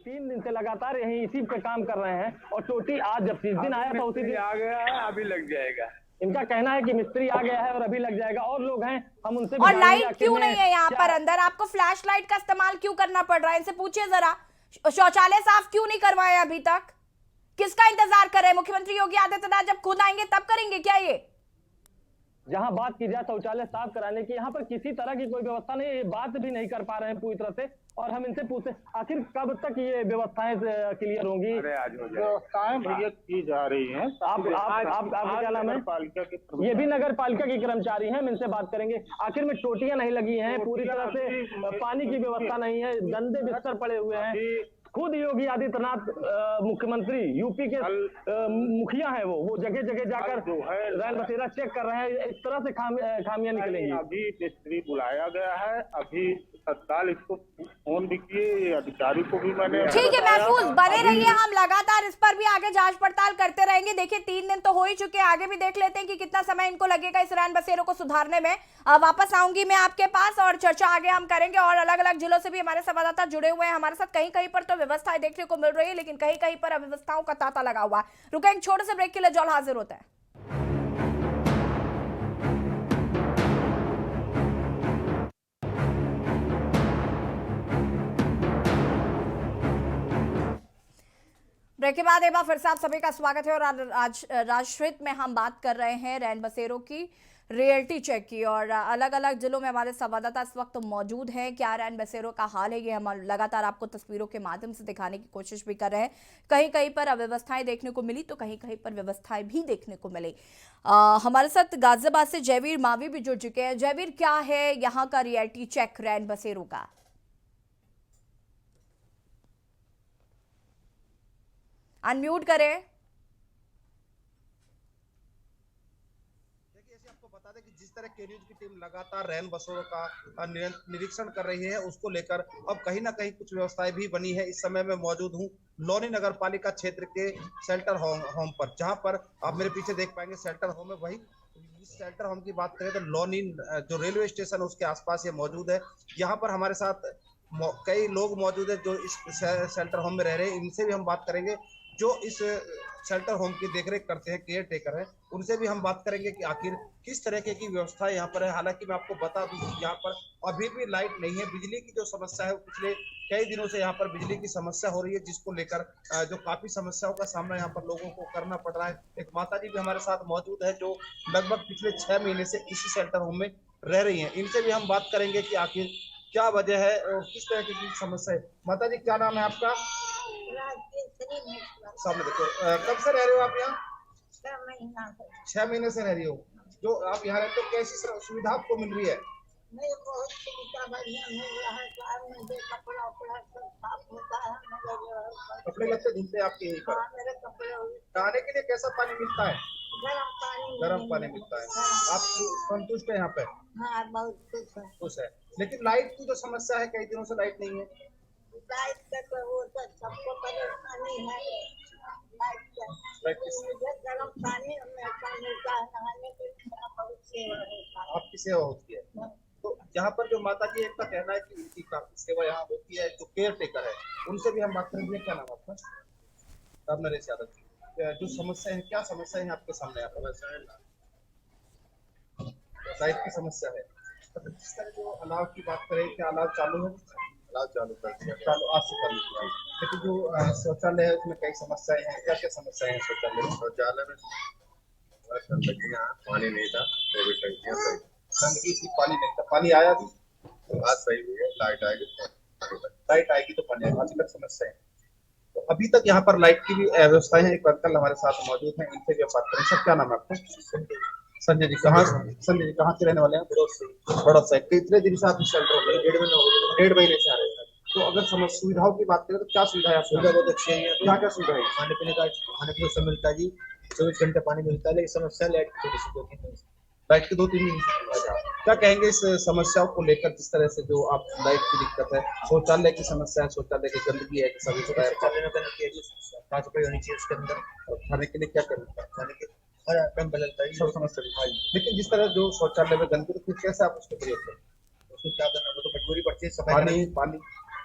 3 दिन से लगातार यहीं इसी पे काम कर रहे हैं और टोटी आज जब 30 दिन आया था उसी दिन आ गया है, अभी लग जाएगा। इनका कहना है कि मिस्त्री आ गया है और अभी लग जाएगा। और लोग हैं, हम उनसे और लाइट क्यों नहीं है यहाँ पर अंदर? आपको फ्लैश लाइट का इस्तेमाल क्यों करना पड़ रहा है? इनसे पूछिए जरा। शौचालय साफ क्यों नहीं करवाए अभी तक? किसका इंतजार कर रहे हैं? मुख्यमंत्री योगी आदित्यनाथ जब खुद आएंगे तब करेंगे क्या ये? जहां बात की जाए शौचालय साफ कराने की, यहाँ पर किसी तरह की कोई व्यवस्था नहीं है, ये बात भी नहीं कर पा रहे हैं पूरी तरह से। और हम इनसे पूछते आखिर कब तक ये व्यवस्थाएं क्लियर होंगी? व्यवस्थाएं भैया की जा रही हैं। आपका क्या नाम है? ये भी नगर पालिका के कर्मचारी हैं, हम इनसे बात करेंगे। आखिर में टोटियां नहीं लगी हैं, पूरी तरह से पानी की व्यवस्था नहीं है, गंदे बिस्तर पड़े हुए हैं। खुद योगी आदित्यनाथ मुख्यमंत्री यूपी के मुखिया हैं, वो जगह जगह जाकर रैन बसेरा चेक कर रहे हैं। इस तरह से खामियां निकलेंगी। अभी मिस्त्री बुलाया गया है, अभी तत्काल इसको फोन भी किए, अधिकारी को भी मैंने। ठीक है महफूज, बने रहिए, हम लगातार इस पर भी आगे जांच पड़ताल करते रहेंगे। देखिए 3 दिन तो हो ही चुके हैं, आगे भी देख लेते हैं कि कितना समय इनको लगेगा इस रैन बसेरों को सुधारने में। वापस आऊंगी मैं आपके पास और चर्चा आगे हम करेंगे। और अलग अलग जिलों से भी हमारे संवाददाता जुड़े हुए हैं हमारे साथ। कहीं कहीं पर तो व्यवस्थाएं देखने को मिल रही है, लेकिन कहीं कहीं पर अव्यवस्थाओं का तांता लगा हुआ है। रुकें एक छोटे से ब्रेक के लिए, जल्द हाजिर होते हैं। ब्रेक के बाद एक बार फिर से आप सभी का स्वागत है। और आज राजश्रित में हम बात कर रहे हैं रैन बसेरों की रियलिटी चेक की, और अलग अलग जिलों में हमारे संवाददाता इस वक्त मौजूद हैं। क्या रैन बसेरों का हाल है, ये हम लगातार आपको तस्वीरों के माध्यम से दिखाने की कोशिश भी कर रहे हैं। कहीं कहीं पर अव्यवस्थाएं देखने को मिली तो कहीं कहीं पर व्यवस्थाएं भी देखने को मिली। हमारे साथ गाजियाबाद से जयवीर मावी भी जुड़ चुके हैं। जयवीर, क्या है यहाँ का रियलिटी चेक रैन बसेरों का? अनम्यूट करें। बता दें कि जिस तरह के न्यूज की टीम लगातार रैन बसेरों का निरीक्षण कर रही है, उसको लेकर अब कहीं ना कहीं कुछ व्यवस्थाएं भी बनी है। इस समय मैं मौजूद हूं लोनी नगर पालिका क्षेत्र के शेल्टर होम पर, जहां पर आप मेरे पीछे देख पाएंगे शेल्टर होम है। वही इस शेल्टर होम की बात करें तो लोनी जो रेलवे स्टेशन उसके आसपास ये मौजूद है। यहाँ पर हमारे साथ कई लोग मौजूद है जो इस शेल्टर होम में रह रहे हैं। इनसे भी हम बात करेंगे जो इस शेल्टर होम की देखरेख करते हैं, केयर टेकर हैं। उनसे भी हम बात करेंगे कि आखिर किस तरीके की व्यवस्था यहाँ पर है। हालांकि मैं आपको बता दूं कि यहाँ पर अभी भी लाइट नहीं है। बिजली की जो समस्या है, पिछले कई दिनों से यहाँ पर बिजली की समस्या हो रही है, जिसको लेकर जो काफी समस्याओं का सामना यहाँ पर लोगों को करना पड़ रहा है। एक माता जी भी हमारे साथ मौजूद है जो लगभग पिछले 6 महीने से इसी शेल्टर होम में रह रही है। इनसे भी हम बात करेंगे कि आखिर क्या वजह है और किस तरह की समस्या है। माता जी, क्या नाम है आपका? सामने देखो, कब से रह रहे हो आप यहाँ? 6 महीने से रह रही हो। जो आप यहाँ रहते हो कैसी सुविधा आपको मिल रही है? नहीं, बहुत सुविधा बढ़िया मिल रहा है। कार में जो कपड़ा उपड़ा सब साफ होता है, मेरे जो है कपड़े लत्ते धुलते हैं आपके यहीं पर? हाँ, मेरे कपड़े नहाने के लिए कैसा पानी मिलता है? गर्म पानी मिलता है। आप संतुष्ट है यहाँ पे? हाँ, बहुत खुश है। खुश है। लेकिन लाइट की जो समस्या है, कई दिनों से लाइट नहीं है। लाइट का तो वो तो सबको परेशानी है। लाइट मुझे गर्म पानी हमेशा मिलता है, नहाने के लिए बहुत सेवा होता है। आपकी सेवा होती है। तो यहाँ पर जो माता जी का कहना है कि उनकी काफी सेवा यहाँ होती है, जो केयर टेकर है उनसे भी हम बात करेंगे। क्या नाम आपका? राम नरेश यादव। जो समस्या है, क्या समस्या है आपके सामने? लाइट की समस्या है। तो जिस तरह जो अलाव की बात करें, क्या अलाव चालू है? अलाव चालू कर दिया, चालू आज से कर दिया। लेकिन जो शौचालय है उसमें कई समस्याएं हैं। क्या क्या समस्याएं हैं शौचालय में? शौचालय में पानी नहीं था, गंदगी थी, पानी नहीं था। पानी आया भी बात सही हुई है। लाइट आएगी तो पानी आएगा। अभी तक समस्या है। तो अभी तक यहाँ पर लाइट की भी व्यवस्थाएं हैं। एक अंकल हमारे साथ मौजूद हैं, इनसे भी बात करें। सर, क्या नाम है आपका? संजय जी। कहाँ के रहने वाले हैं? बड़ौद से। कितने दिन से आप इस शेल्टर में? 1.5 महीने से आ रहे हैं। तो अगर सुविधाओं की बात करें तो क्या सुविधा है? सुविधा बहुत अच्छी है। क्या क्या सुविधा है? खाने पीने सब मिलता है जी। 24 घंटे पानी मिलता है। लेकिन समस्या लाइट की 2-3 दिन। क्या कहेंगे इस समस्याओं को लेकर, जिस तरह से जो आप लाइट की दिक्कत है, शौचालय की समस्या है, शौचालय की गंदगी है, सभी शौचालय में गंदगी है, साफ सफाई होनी चाहिए उसके अंदर। और खाने के लिए क्या करना है? खाने के हर आइटम बदलता है, सब समस्या। लेकिन जिस तरह जो शौचालय में गंदगी, तो फिर कैसे आप उसको प्रयोग करें? उसको क्या करना? वो तो मजबूरी पड़ती है। सफाई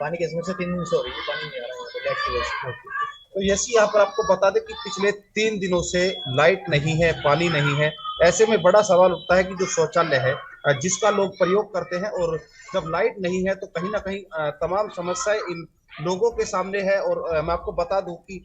पानी की समस्या 3 दिन से हो रही है। पानी नहीं आ रहा है लाइट की वजह से। तो यसी यहाँ पर आपको बता दें कि पिछले 3 दिनों से लाइट नहीं है, पानी नहीं है। ऐसे में बड़ा सवाल उठता है कि जो शौचालय है जिसका लोग प्रयोग करते हैं, और जब लाइट नहीं है तो कहीं ना कहीं तमाम समस्याएं इन लोगों के सामने है। और मैं आपको बता दूं कि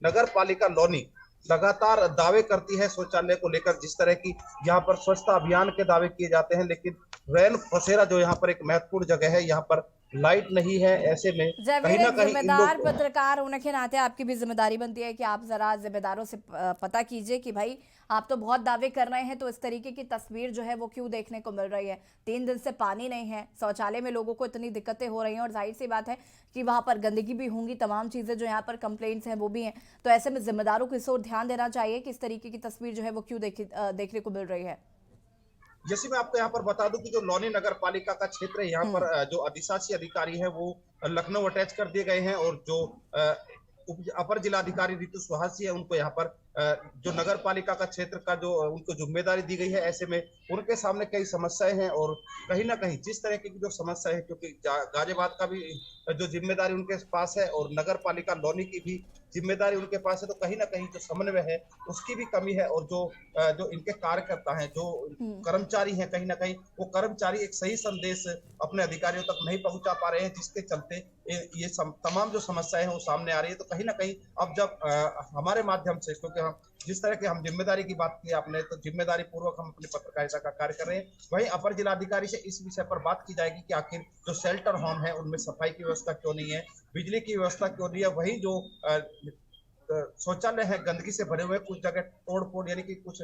नगर पालिका लौनी लगातार दावे करती है शौचालय को लेकर। जिस तरह की यहाँ पर स्वच्छता अभियान के दावे किए जाते हैं, लेकिन रैन बसेरा जो यहाँ पर एक महत्वपूर्ण जगह है, यहाँ पर लाइट नहीं है। ऐसे में कहीं ना कहीं जिम्मेदार पत्रकार होने के नाते आपकी भी जिम्मेदारी बनती है कि आप जरा जिम्मेदारों से पता कीजिए कि भाई आप तो बहुत दावे कर रहे हैं, तो इस तरीके की तस्वीर जो है वो क्यों देखने को मिल रही है? 3 दिन से पानी नहीं है, शौचालय में लोगों को इतनी दिक्कतें हो रही हैं, और जाहिर सी बात है कि वहां पर गंदगी भी होंगी, तमाम चीजें जो यहाँ पर कंप्लेंट्स हैं वो भी हैं। तो ऐसे में जिम्मेदारों को इस ओर ध्यान देना चाहिए कि इस तरीके की तस्वीर जो है वो क्यों देखने को मिल रही है। जैसे मैं आपको यहाँ पर बता दूं कि जो लौनी नगर पालिका का क्षेत्र है, यहाँ पर जो अधिशासी अधिकारी है वो लखनऊ अटैच कर दिए गए हैं, और जो अपर जिलाधिकारी ऋतु सुहासी है उनको यहाँ पर जो नगर पालिका का क्षेत्र का जो उनको जिम्मेदारी दी गई है। ऐसे में उनके सामने कई समस्याएं हैं, और कहीं ना कहीं जिस तरह की जो समस्या है, क्योंकि गाजियाबाद का भी जो जिम्मेदारी उनके पास है और नगर पालिका लौनी की भी जिम्मेदारी उनके पास है, तो कहीं ना कहीं जो समन्वय है उसकी भी कमी है। और जो इनके कार्यकर्ता हैं, जो कर्मचारी हैं, कहीं ना कहीं वो कर्मचारी एक सही संदेश अपने अधिकारियों तक नहीं पहुंचा पा रहे हैं, जिसके चलते ये तमाम जो समस्याएं हैं वो सामने आ रही है। तो कहीं ना कहीं अब जब हमारे माध्यम से, क्योंकि हम जिस तरह की हम जिम्मेदारी की बात की आपने, तो जिम्मेदारी पूर्वक हम अपनी पत्रकारिता का कार्य कर रहे हैं। वहीं अपर जिलाधिकारी से इस विषय पर बात की जाएगी कि आखिर जो शेल्टर होम है उनमें सफाई की व्यवस्था क्यों नहीं है, बिजली की व्यवस्था क्यों नहीं है। वहीं जो शौचालय है गंदगी से भरे हुए, कुछ जगह तोड़ फोड़ यानी कि कुछ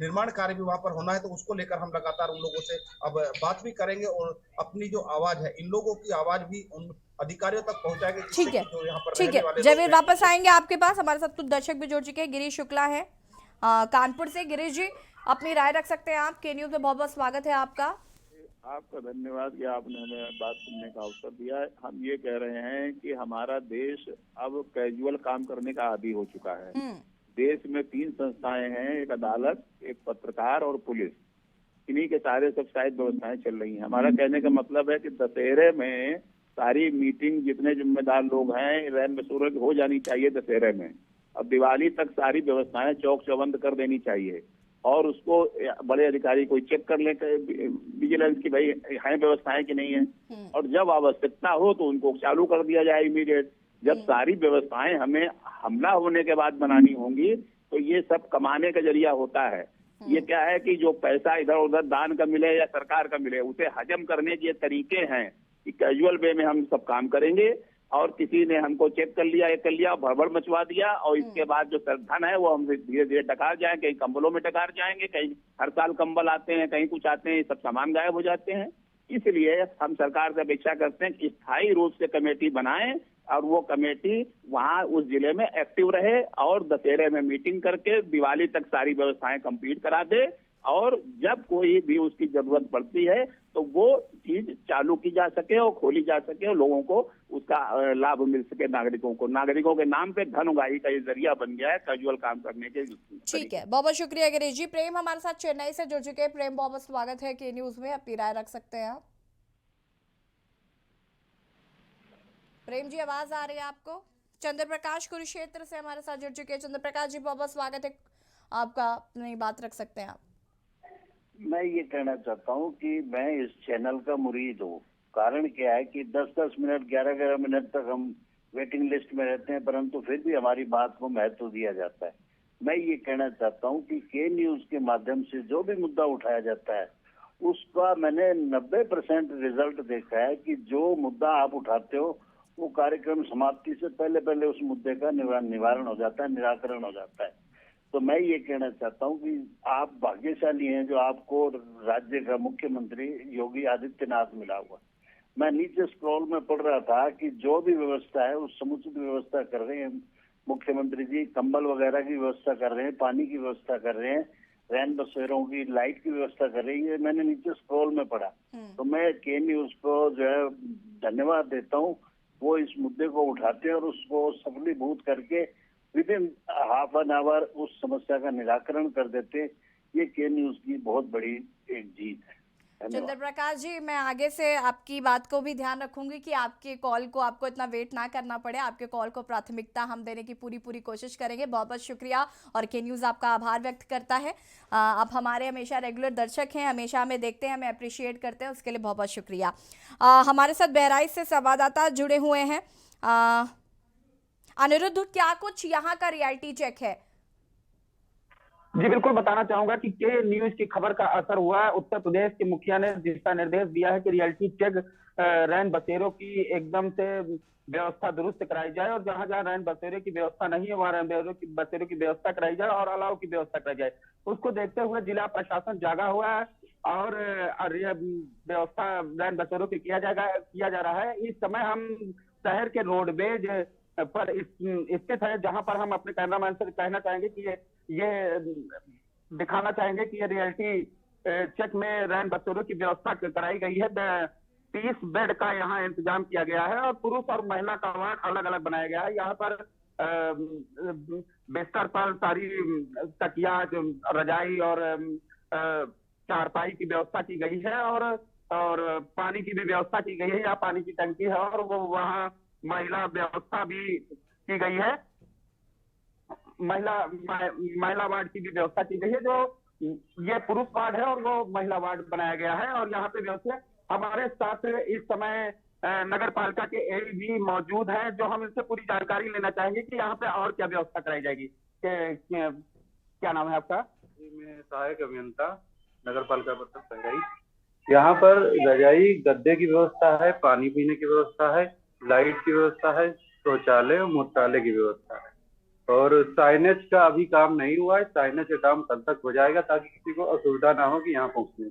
निर्माण कार्य भी वहां पर होना है, तो उसको लेकर हम लगातार उन लोगों से अब बात भी करेंगे, और अपनी जो आवाज है, इन लोगों की आवाज भी उन अधिकारियों तक पहुंचाएंगे। ठीक है, ठीक है जयवीर, वापस आएंगे आपके पास। हमारे साथ कुछ दर्शक भी जुड़ चुके हैं। गिरीश शुक्ला है कानपुर से। गिरीश जी, अपनी राय रख सकते हैं आप। के न्यूज में बहुत बहुत स्वागत है आपका। आपका धन्यवाद कि आपने हमें बात सुनने का अवसर दिया है। हम ये कह रहे हैं कि हमारा देश अब कैजुअल काम करने का आदी हो चुका है। देश में 3 संस्थाएं हैं, एक अदालत, एक पत्रकार और पुलिस। इन्हीं के सारे सब शायद व्यवस्थाएं चल रही हैं। हमारा कहने का मतलब है कि दशहरे में सारी मीटिंग, जितने जिम्मेदार लोग हैं, रैन बसेरों की हो जानी चाहिए दशहरे में। अब दिवाली तक सारी व्यवस्थाएं चौक चौबंद कर देनी चाहिए, और उसको बड़े अधिकारी कोई चेक कर ले विजिलेंस की भाई है व्यवस्थाएं कि नहीं है, और जब आवश्यकता हो तो उनको चालू कर दिया जाए इमीडिएट। जब सारी व्यवस्थाएं हमें हमला होने के बाद बनानी होंगी, तो ये सब कमाने का जरिया होता है। ये क्या है कि जो पैसा इधर उधर दान का मिले या सरकार का मिले, उसे हजम करने के तरीके हैं कि कैजुअल वे में हम सब काम करेंगे, और किसी ने हमको चेक कर लिया, ये कर लिया, भड़बड़ मचवा दिया, और इसके बाद जो धन है वो हम धीरे धीरे टकार जाए, कहीं कंबलों में टकार जाएंगे, कहीं हर साल कंबल आते हैं, कहीं कुछ आते हैं, सब सामान गायब हो जाते हैं। इसलिए हम सरकार से अपेक्षा करते हैं कि स्थायी रूप से कमेटी बनाएं और वो कमेटी वहां उस जिले में एक्टिव रहे और दशहरे में मीटिंग करके दिवाली तक सारी व्यवस्थाएं कंप्लीट करा दे, और जब कोई भी उसकी जरूरत पड़ती है तो वो चीज चालू की जा सके और खोली जा सके और लोगों को उसका लाभ मिल सके। नागरिकों के नाम पे धन उगाही का ये जरिया बन गया है कैजुअल काम करने के। ठीक है, बहुत बहुत शुक्रिया गिरीश जी। प्रेम हमारे साथ चेन्नई से जुड़ चुके हैं। प्रेम, बहुत बहुत स्वागत है के न्यूज में, अपनी राय रख सकते हैं आप। प्रेम जी, आवाज आ रही है आपको? चंद्र प्रकाश कुरुक्षेत्र से हमारे साथ जुड़ चुके हैं। चंद्र प्रकाश जी, बहुत बहुत स्वागत है आपका, अपनी बात रख सकते हैं आप। मैं ये कहना चाहता हूँ कि मैं इस चैनल का मुरीद हूँ। कारण क्या है कि 10-10 मिनट 11-11 मिनट तक हम वेटिंग लिस्ट में रहते हैं, परंतु फिर भी हमारी बात को महत्व दिया जाता है। मैं ये कहना चाहता हूँ कि के न्यूज के माध्यम से जो भी मुद्दा उठाया जाता है उसका मैंने 90% रिजल्ट देखा है कि जो मुद्दा आप उठाते हो वो कार्यक्रम समाप्ति से पहले पहले उस मुद्दे का निवारण हो जाता है, निराकरण हो जाता है। तो मैं ये कहना चाहता हूँ कि आप भाग्यशाली हैं जो आपको राज्य का मुख्यमंत्री योगी आदित्यनाथ मिला हुआ। मैं नीचे स्क्रॉल में पढ़ रहा था कि जो भी व्यवस्था है उस समुचित व्यवस्था कर रहे हैं मुख्यमंत्री जी, कंबल वगैरह की व्यवस्था कर रहे हैं, पानी की व्यवस्था कर रहे हैं, रैन बसेरों की लाइट की व्यवस्था कर रही है। मैंने नीचे स्क्रॉल में पढ़ा, तो मैं के न्यूज को जो है धन्यवाद देता हूँ। वो इस मुद्दे को उठाते हैं और उसको सफलीभूत करके विदिन हाफ एन आवर उस समस्या का निराकरण कर देते। ये के न्यूज की बहुत बड़ी एक जीत है। चंद्र प्रकाश जी, मैं आगे से आपकी बात को भी ध्यान रखूंगी कि आपके कॉल को आपको इतना वेट ना करना पड़े। आपके कॉल को प्राथमिकता हम देने की पूरी कोशिश करेंगे। बहुत बहुत शुक्रिया, और के न्यूज़ आपका आभार व्यक्त करता है। आप हमारे हमेशा रेगुलर दर्शक हैं, हमेशा हमें देखते हैं, हमें अप्रिशिएट करते हैं, उसके लिए बहुत बहुत शुक्रिया। हमारे साथ बहराइच से संवाददाता जुड़े हुए हैं। अनिरुद्ध, क्या कुछ यहाँ का रियलिटी चेक है? जी बिल्कुल, बताना चाहूंगा कि के न्यूज की खबर का असर हुआ है। उत्तर प्रदेश के मुखिया ने दिशा निर्देश दिया है कि रियलिटी चेक रैन बसेरों की एकदम से व्यवस्था दुरुस्त कराई जाए, और जहां जहां रैन बसेरे की व्यवस्था नहीं है वहां रैन बसेरों की व्यवस्था कराई जाए और अलाव की व्यवस्था कराई जाए। उसको देखते हुए जिला प्रशासन जागा हुआ है और व्यवस्था रैन बसेरों की किया जा रहा है। इस समय हम शहर के रोडवेज पर स्थित है, जहां पर हम अपने कैमरामैन से कहना चाहेंगे कि ये दिखाना चाहेंगे कि ये रियलिटी चेक में रैन बसेरों की व्यवस्था कराई गई है। 30 बेड का यहाँ इंतजाम किया गया है और पुरुष और महिला का वार्ड अलग अलग बनाया गया है। यहाँ पर बिस्तर पर सारी तकिया, रजाई और चारपाई की व्यवस्था की गई है, और पानी की भी व्यवस्था की गई है। यहाँ पानी की टंकी है और वो वहाँ महिला व्यवस्था भी की गई है। महिला वार्ड की भी व्यवस्था की गई है। जो ये पुरुष वार्ड है और वो महिला वार्ड बनाया गया है। और यहाँ पे व्यवस्था हमारे साथ इस समय नगर पालिका के एडी भी मौजूद है, जो हम इनसे पूरी जानकारी लेना चाहेंगे कि यहाँ पे और क्या व्यवस्था कराई जाएगी। क्या नाम है आपका? मैं सहायक अभियंता नगर पालिका परिषद बहराइच। यहाँ पर रजाई गद्दे की व्यवस्था है, पानी पीने की व्यवस्था है, लाइट की व्यवस्था है, शौचालय और मूत्रालय की व्यवस्था है। और साइनेज का अभी काम नहीं हुआ है, साइनेज का काम कल तक हो जाएगा ताकि किसी को असुविधा ना हो कि यहाँ पहुँचने।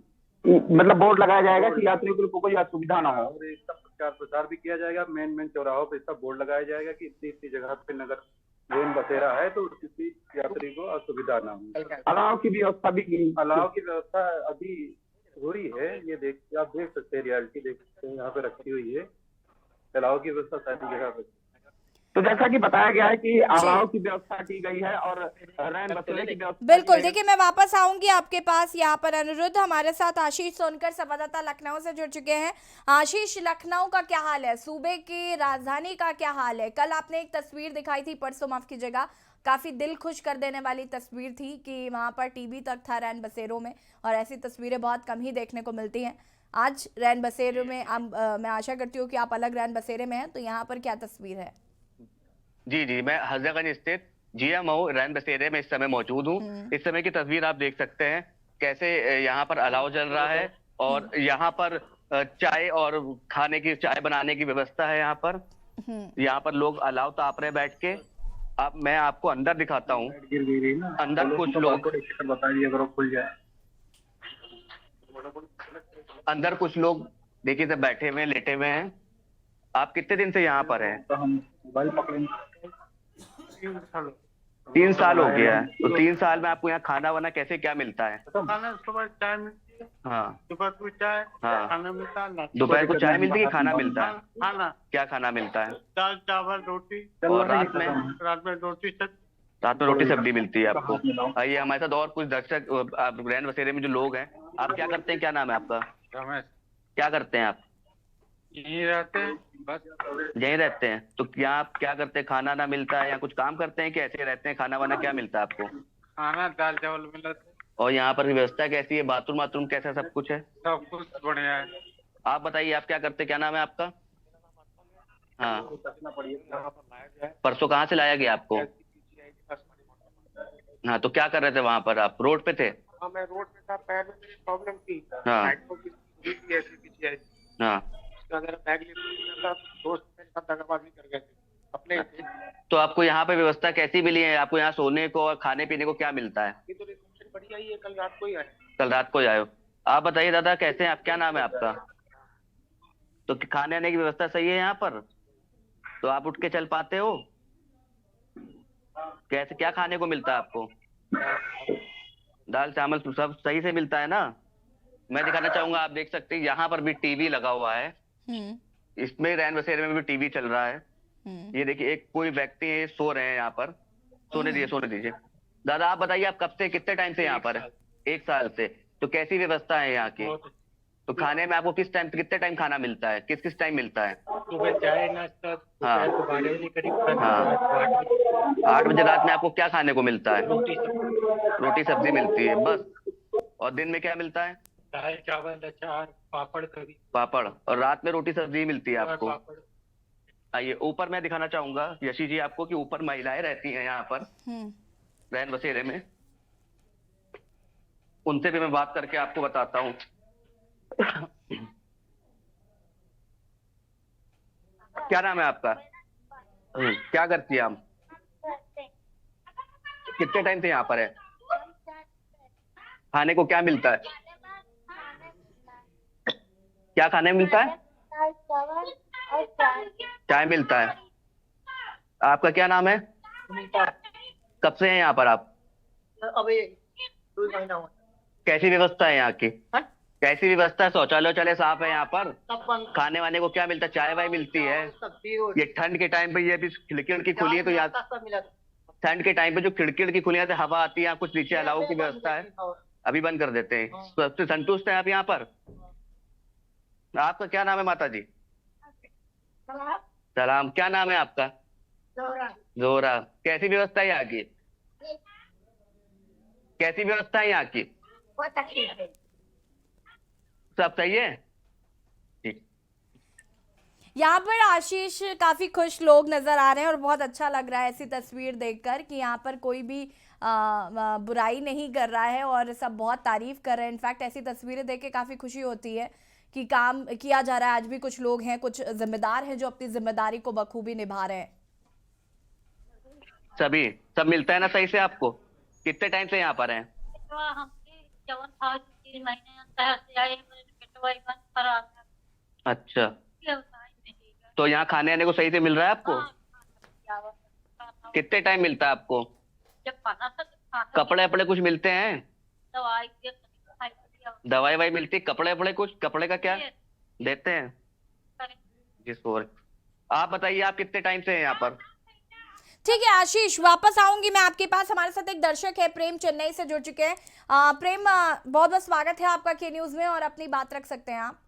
मतलब बोर्ड लगाया जाएगा कि यात्रियों को कोई असुविधा ना हो, और इसका प्रचार प्रसार भी किया जाएगा। मेन चौराहों पे इसका बोर्ड लगाया जाएगा कि इतनी जगह पे नगर रेन बसेरा है तो किसी यात्री को असुविधा ना हो। अलाव की व्यवस्था भी, अलाव की व्यवस्था अभी हो रही है। ये आप देख सकते हैं, रियलिटी देख सकते हैं, यहाँ पे रखी हुई है अलाव की व्यवस्था सारी जगह पे। तो जैसा कि बताया गया है कि अलाव की व्यवस्था की गई है और रैन बसेरे की व्यवस्था। बिल्कुल, देखिए मैं वापस आऊंगी आपके पास। यहाँ पर अनिरुद्ध, हमारे साथ आशीष सोनकर संवाददाता लखनऊ से जुड़ चुके हैं। आशीष, लखनऊ का क्या हाल है? सूबे की राजधानी का क्या हाल है? कल आपने एक तस्वीर दिखाई थी, परसों माफ कीजिएगा, काफी दिल खुश कर देने वाली तस्वीर थी कि वहां पर टीबी तक था रैन बसेरों में, और ऐसी तस्वीरें बहुत कम ही देखने को मिलती हैं। आज रैन बसेरे में मैं आशा करती हूँ कि आप अलग रैन बसेरे में हैं, तो यहाँ पर क्या तस्वीर है? जी, मैं हजरतगंज स्थित जीएमओ रैन बसेरे में इस समय मौजूद हूँ। इस समय की तस्वीर आप देख सकते हैं कैसे यहाँ पर अलाव जल रहा है, और यहाँ पर चाय और खाने की, चाय बनाने की व्यवस्था है यहाँ पर। यहाँ पर लोग अलाव ताप रहे बैठ के। अब मैं आपको अंदर दिखाता हूँ। अंदर कुछ लोग बता दिया करो खुल जाए। अंदर कुछ लोग देखिए सब बैठे हुए हैं, लेटे हुए हैं। आप कितने दिन से यहाँ पर हैं? तो हम मोबाइल पकड़ेंगे 3 साल हो गया है। तो 3 साल में आपको यहाँ खाना वाना कैसे क्या मिलता है? खाना सुबह चाय मिलती है, हाँ दोपहर को चाय, हाँ। खाना मिलता है। दोपहर को चाय मिलती है कि खाना मिलता है? खाना क्या खाना मिलता है? दाल चावल रोटी। और रात में? रात में रोटी सब्जी। रात में रोटी सब्जी मिलती है आपको। आइए हमारे साथ और कुछ दर्शक रैन बसेरे में जो लोग हैं। आप क्या करते हैं? क्या नाम है आपका? रमेश। क्या करते हैं आप? यहीं रहते हैं बस। यहीं रहते हैं। तो क्या आप क्या करते हैं? खाना ना मिलता है या कुछ काम करते हैं कि ऐसे रहते हैं? खाना वाना क्या मिलता है आपको? खाना दाल चावल मिलता है। और यहाँ पर व्यवस्था कैसी है? बाथरूम वाथरूम कैसा सब कुछ है? सब कुछ बढ़िया है। आप बताइए आप क्या करते हैं? क्या नाम है आपका? हाँ, परसों कहाँ से लाया गया आपको? हाँ, तो क्या कर रहे थे वहां पर? आप रोड पे थे? हाँ, मैं रोड पे था। पैर में मेरी प्रॉब्लम थी। हाँ हाँ। बैग लेकर दोस्त मेरे साथ दगाबाजी कर गए थे अपने। तो आपको यहाँ पे व्यवस्था कैसी मिली है? आपको यहाँ सोने को और खाने पीने को क्या मिलता है? ये तो रिसेप्शन बढ़िया ही है। कल रात को ही आए। कल रात को आए हो? आप बताइए दादा कैसे हैं आप? क्या नाम है आपका? तो खाने आने की व्यवस्था सही है यहाँ पर? तो आप उठ के चल पाते हो? कैसे क्या खाने को मिलता है आपको? दाल चावल सब सही से मिलता है ना? मैं दिखाना चाहूंगा, आप देख सकते हैं यहाँ पर भी टीवी लगा हुआ है। इसमें रैन बसेरे में भी टीवी चल रहा है। ये देखिए एक कोई व्यक्ति सो रहे हैं यहाँ पर। सोने दीजिए। दादा आप बताइए आप कब से कितने टाइम से यहाँ पर है? 1 साल से। तो कैसी व्यवस्था है यहाँ की? तो खाने में आपको किस टाइम कितने टाइम खाना मिलता है? किस किस टाइम मिलता है? सुबह चाय नाश्ता। हाँ दोपहर को 12 बजे करीब हाँ। 8 बजे रात में आपको क्या खाने को मिलता है? रोटी सब्जी मिलती है बस। और दिन में क्या मिलता है? दाल चावल अचार पापड़ करी। पापड़। और रात में रोटी सब्जी मिलती है आपको। आइए ऊपर मैं दिखाना चाहूंगा यशी जी आपको कि ऊपर महिलाएं रहती हैं यहाँ पर रैन बसेरे में। उनसे भी मैं बात करके आपको बताता हूँ। क्या नाम है आपका? क्या करती है आप? कितने टाइम से यहाँ पर है? खाने को क्या मिलता है? क्या खाने में मिलता है? चाय मिलता है। आपका क्या नाम है? कब से हैं यहाँ पर आप? अभी 2 महीना हुआ। कैसी व्यवस्था है यहाँ की? कैसी व्यवस्था है? शौचालय साफ है यहाँ पर? खाने वाने को क्या मिलता है? चाय वाय मिलती है? ये ठंड के टाइम पे ये भी खिड़की खुली है तो यहाँ ठंड के टाइम पे जो खिड़की खुली है तो हवा आती है। कुछ नीचे अलाव की व्यवस्था है? अभी बंद कर देते हैं। सबसे संतुष्ट है आप यहाँ पर? आपका क्या नाम है माता जी? सलाम। क्या नाम है आपका? जोरा। कैसी व्यवस्था है यहाँ की? कैसी व्यवस्था है यहाँ की? बहुत अच्छी है। सब सही है? ठीक। यहाँ पर आशीष काफी खुश लोग नजर आ रहे हैं और बहुत अच्छा लग रहा है ऐसी तस्वीर देखकर कि यहाँ पर कोई भी बुराई नहीं कर रहा है और सब बहुत तारीफ कर रहे हैं। इनफैक्ट ऐसी तस्वीरें देख के काफी खुशी होती है कि काम किया जा रहा है। आज भी कुछ लोग हैं, कुछ जिम्मेदार हैं जो अपनी जिम्मेदारी को बखूबी निभा रहे हैं। सब मिलता है ना सही से आपको? कितने टाइम से यहाँ पर हैं? अच्छा, तो यहाँ खाने आने को सही से मिल रहा है आपको? कितने टाइम मिलता है आपको? कपड़े अपड़े कुछ मिलते हैं? दवाई वाई मिलती है? कपड़े अपड़े कुछ? कपड़े का क्या देते हैं? जी सॉरी। आप बताइए आप कितने टाइम से हैं यहाँ पर? ठीक है आशीष, वापस आऊंगी मैं आपके पास। हमारे साथ एक दर्शक है प्रेम, चेन्नई से जुड़ चुके हैं। प्रेम, बहुत बहुत स्वागत है आपका के न्यूज में और अपनी बात रख सकते हैं आप।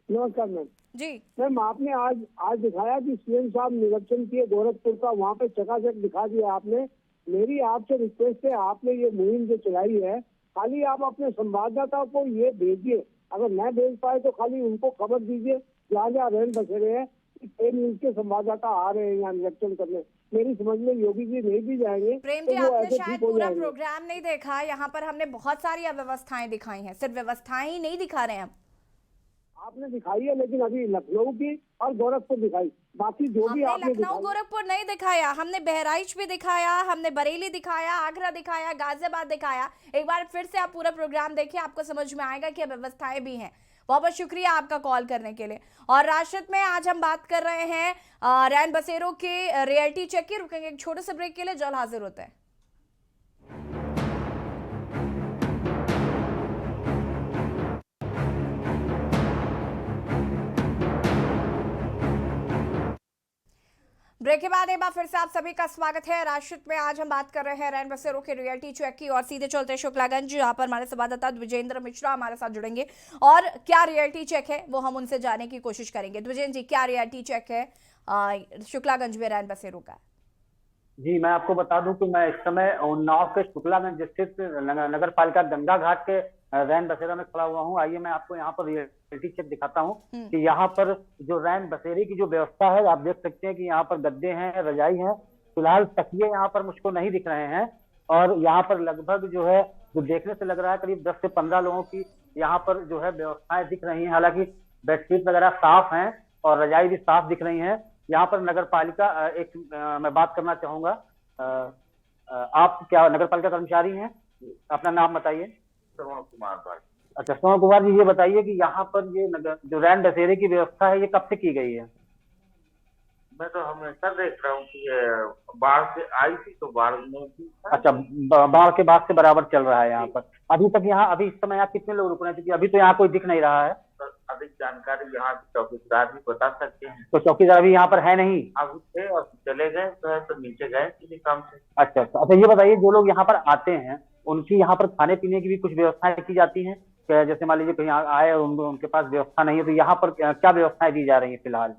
नमस्कार मैम जी। मैम, आपने आज दिखाया कि सीएम साहब निरीक्षण किए गोरखपुर का, वहाँ पे चकाचक दिखा दिया आपने। मेरी आपसे रिक्वेस्ट है, आपने ये मुहिम जो चलाई है, खाली आप अपने संवाददाताओं को ये भेजिए। अगर न भेज पाए तो खाली उनको खबर दीजिए जहाँ जहाँ रैन बसेरे हैं कि न्यूज के संवाददाता आ रहे हैं यहाँ निरीक्षण करने। मेरी समझ में योगी जी नहीं भी जाएंगे प्रेम तो जी, वो आपने ऐसे शायद ठीक हो पूरा जाएंगे। प्रोग्राम नहीं देखा। यहाँ पर हमने बहुत सारी अव्यवस्थाएं दिखाई हैं, सिर्फ व्यवस्थाएं ही नहीं दिखा रहे हैं हम। आपने दिखाई है, लेकिन अभी लखनऊ की और गोरखपुर दिखाई, बाकी जो भी हमने आपने लखनऊ दिखाई। गोरखपुर नहीं दिखाया, हमने बहराइच भी दिखाया, हमने बरेली दिखाया, आगरा दिखाया, गाजियाबाद दिखाया। एक बार फिर से आप पूरा प्रोग्राम देखिए, आपको समझ में आएगा कि व्यवस्थाएं भी हैं। बहुत बहुत शुक्रिया आपका कॉल करने के लिए। और राशिद में आज हम बात कर रहे हैं रैन बसेरों के रियलिटी चेक की। रुकेंगे एक छोटे से ब्रेक के लिए, जल्द हाजिर होते हैं। ब्रेक के बाद एक बार फिर से आप सभी का स्वागत है। राशिद में आज हम बात कर रहे हैं रैन बसेरों के रियलिटी चेक की और सीधे चलते हैं शुक्लागंज, जहां पर हमारे संवाददाता द्विजेंद्र मिश्रा हमारे साथ जुड़ेंगे और क्या रियलिटी चेक है वो हम उनसे जानने की कोशिश करेंगे। द्विजेंद्र जी, क्या रियलिटी चेक है शुक्लागंज में रैन बसेरों का? जी, मैं आपको बता दूं कि मैं इस समय उन्नाव के शुक्लागंज स्थित नगर पालिका गंगा घाट के रैन बसेरा में खड़ा हुआ हूं। आइए मैं आपको यहाँ पर रियलिटी चेक दिखाता हूं कि यहाँ पर जो रैन बसेरे की जो व्यवस्था है, आप देख सकते हैं कि यहाँ पर गद्दे हैं, रजाई हैं। फिलहाल तकिए यहाँ पर मुझको नहीं दिख रहे हैं और यहाँ पर लगभग जो है, जो देखने से लग रहा है करीब 10 से 15 लोगों की यहाँ पर जो है व्यवस्थाएं दिख रही हैं। हालांकि बेडशीट वगैरह साफ हैं और रजाई भी साफ दिख रही है। यहाँ पर नगर पालिका मैं बात करना चाहूंगा, आप क्या नगर पालिका कर्मचारी हैं? अपना नाम बताइए। श्रवण कुमार भाई। अच्छा, श्रवण कुमार जी, ये बताइए कि यहाँ पर ये जो रैन बसेरे की व्यवस्था है, ये कब से की गई है? मैं तो हमेशा देख रहा हूँ कि बाढ़ से आई थी तो बाढ़ में भी। अच्छा, बाढ़ के बाद से बराबर चल रहा है यहाँ पर। अभी तक यहाँ अभी इस समय यहाँ कितने लोग रुक रहे हैं, क्योंकि अभी तो यहाँ कोई दिख नहीं रहा है? अधिक जानकारी यहाँ के चौकीदार भी बता सकते हैं। तो चौकीदार अभी यहाँ पर है नहीं? अभी थे और चले गए, तो नीचे गए किसी काम से। अच्छा, ये बताइए, जो लोग यहाँ पर आते हैं उनकी यहाँ पर खाने पीने की भी कुछ व्यवस्थाएं की जाती हैं? जैसे मान लीजिए कहीं आए और उनके पास व्यवस्था नहीं है, तो यहाँ पर क्या व्यवस्थाएं दी जा रही है फिलहाल?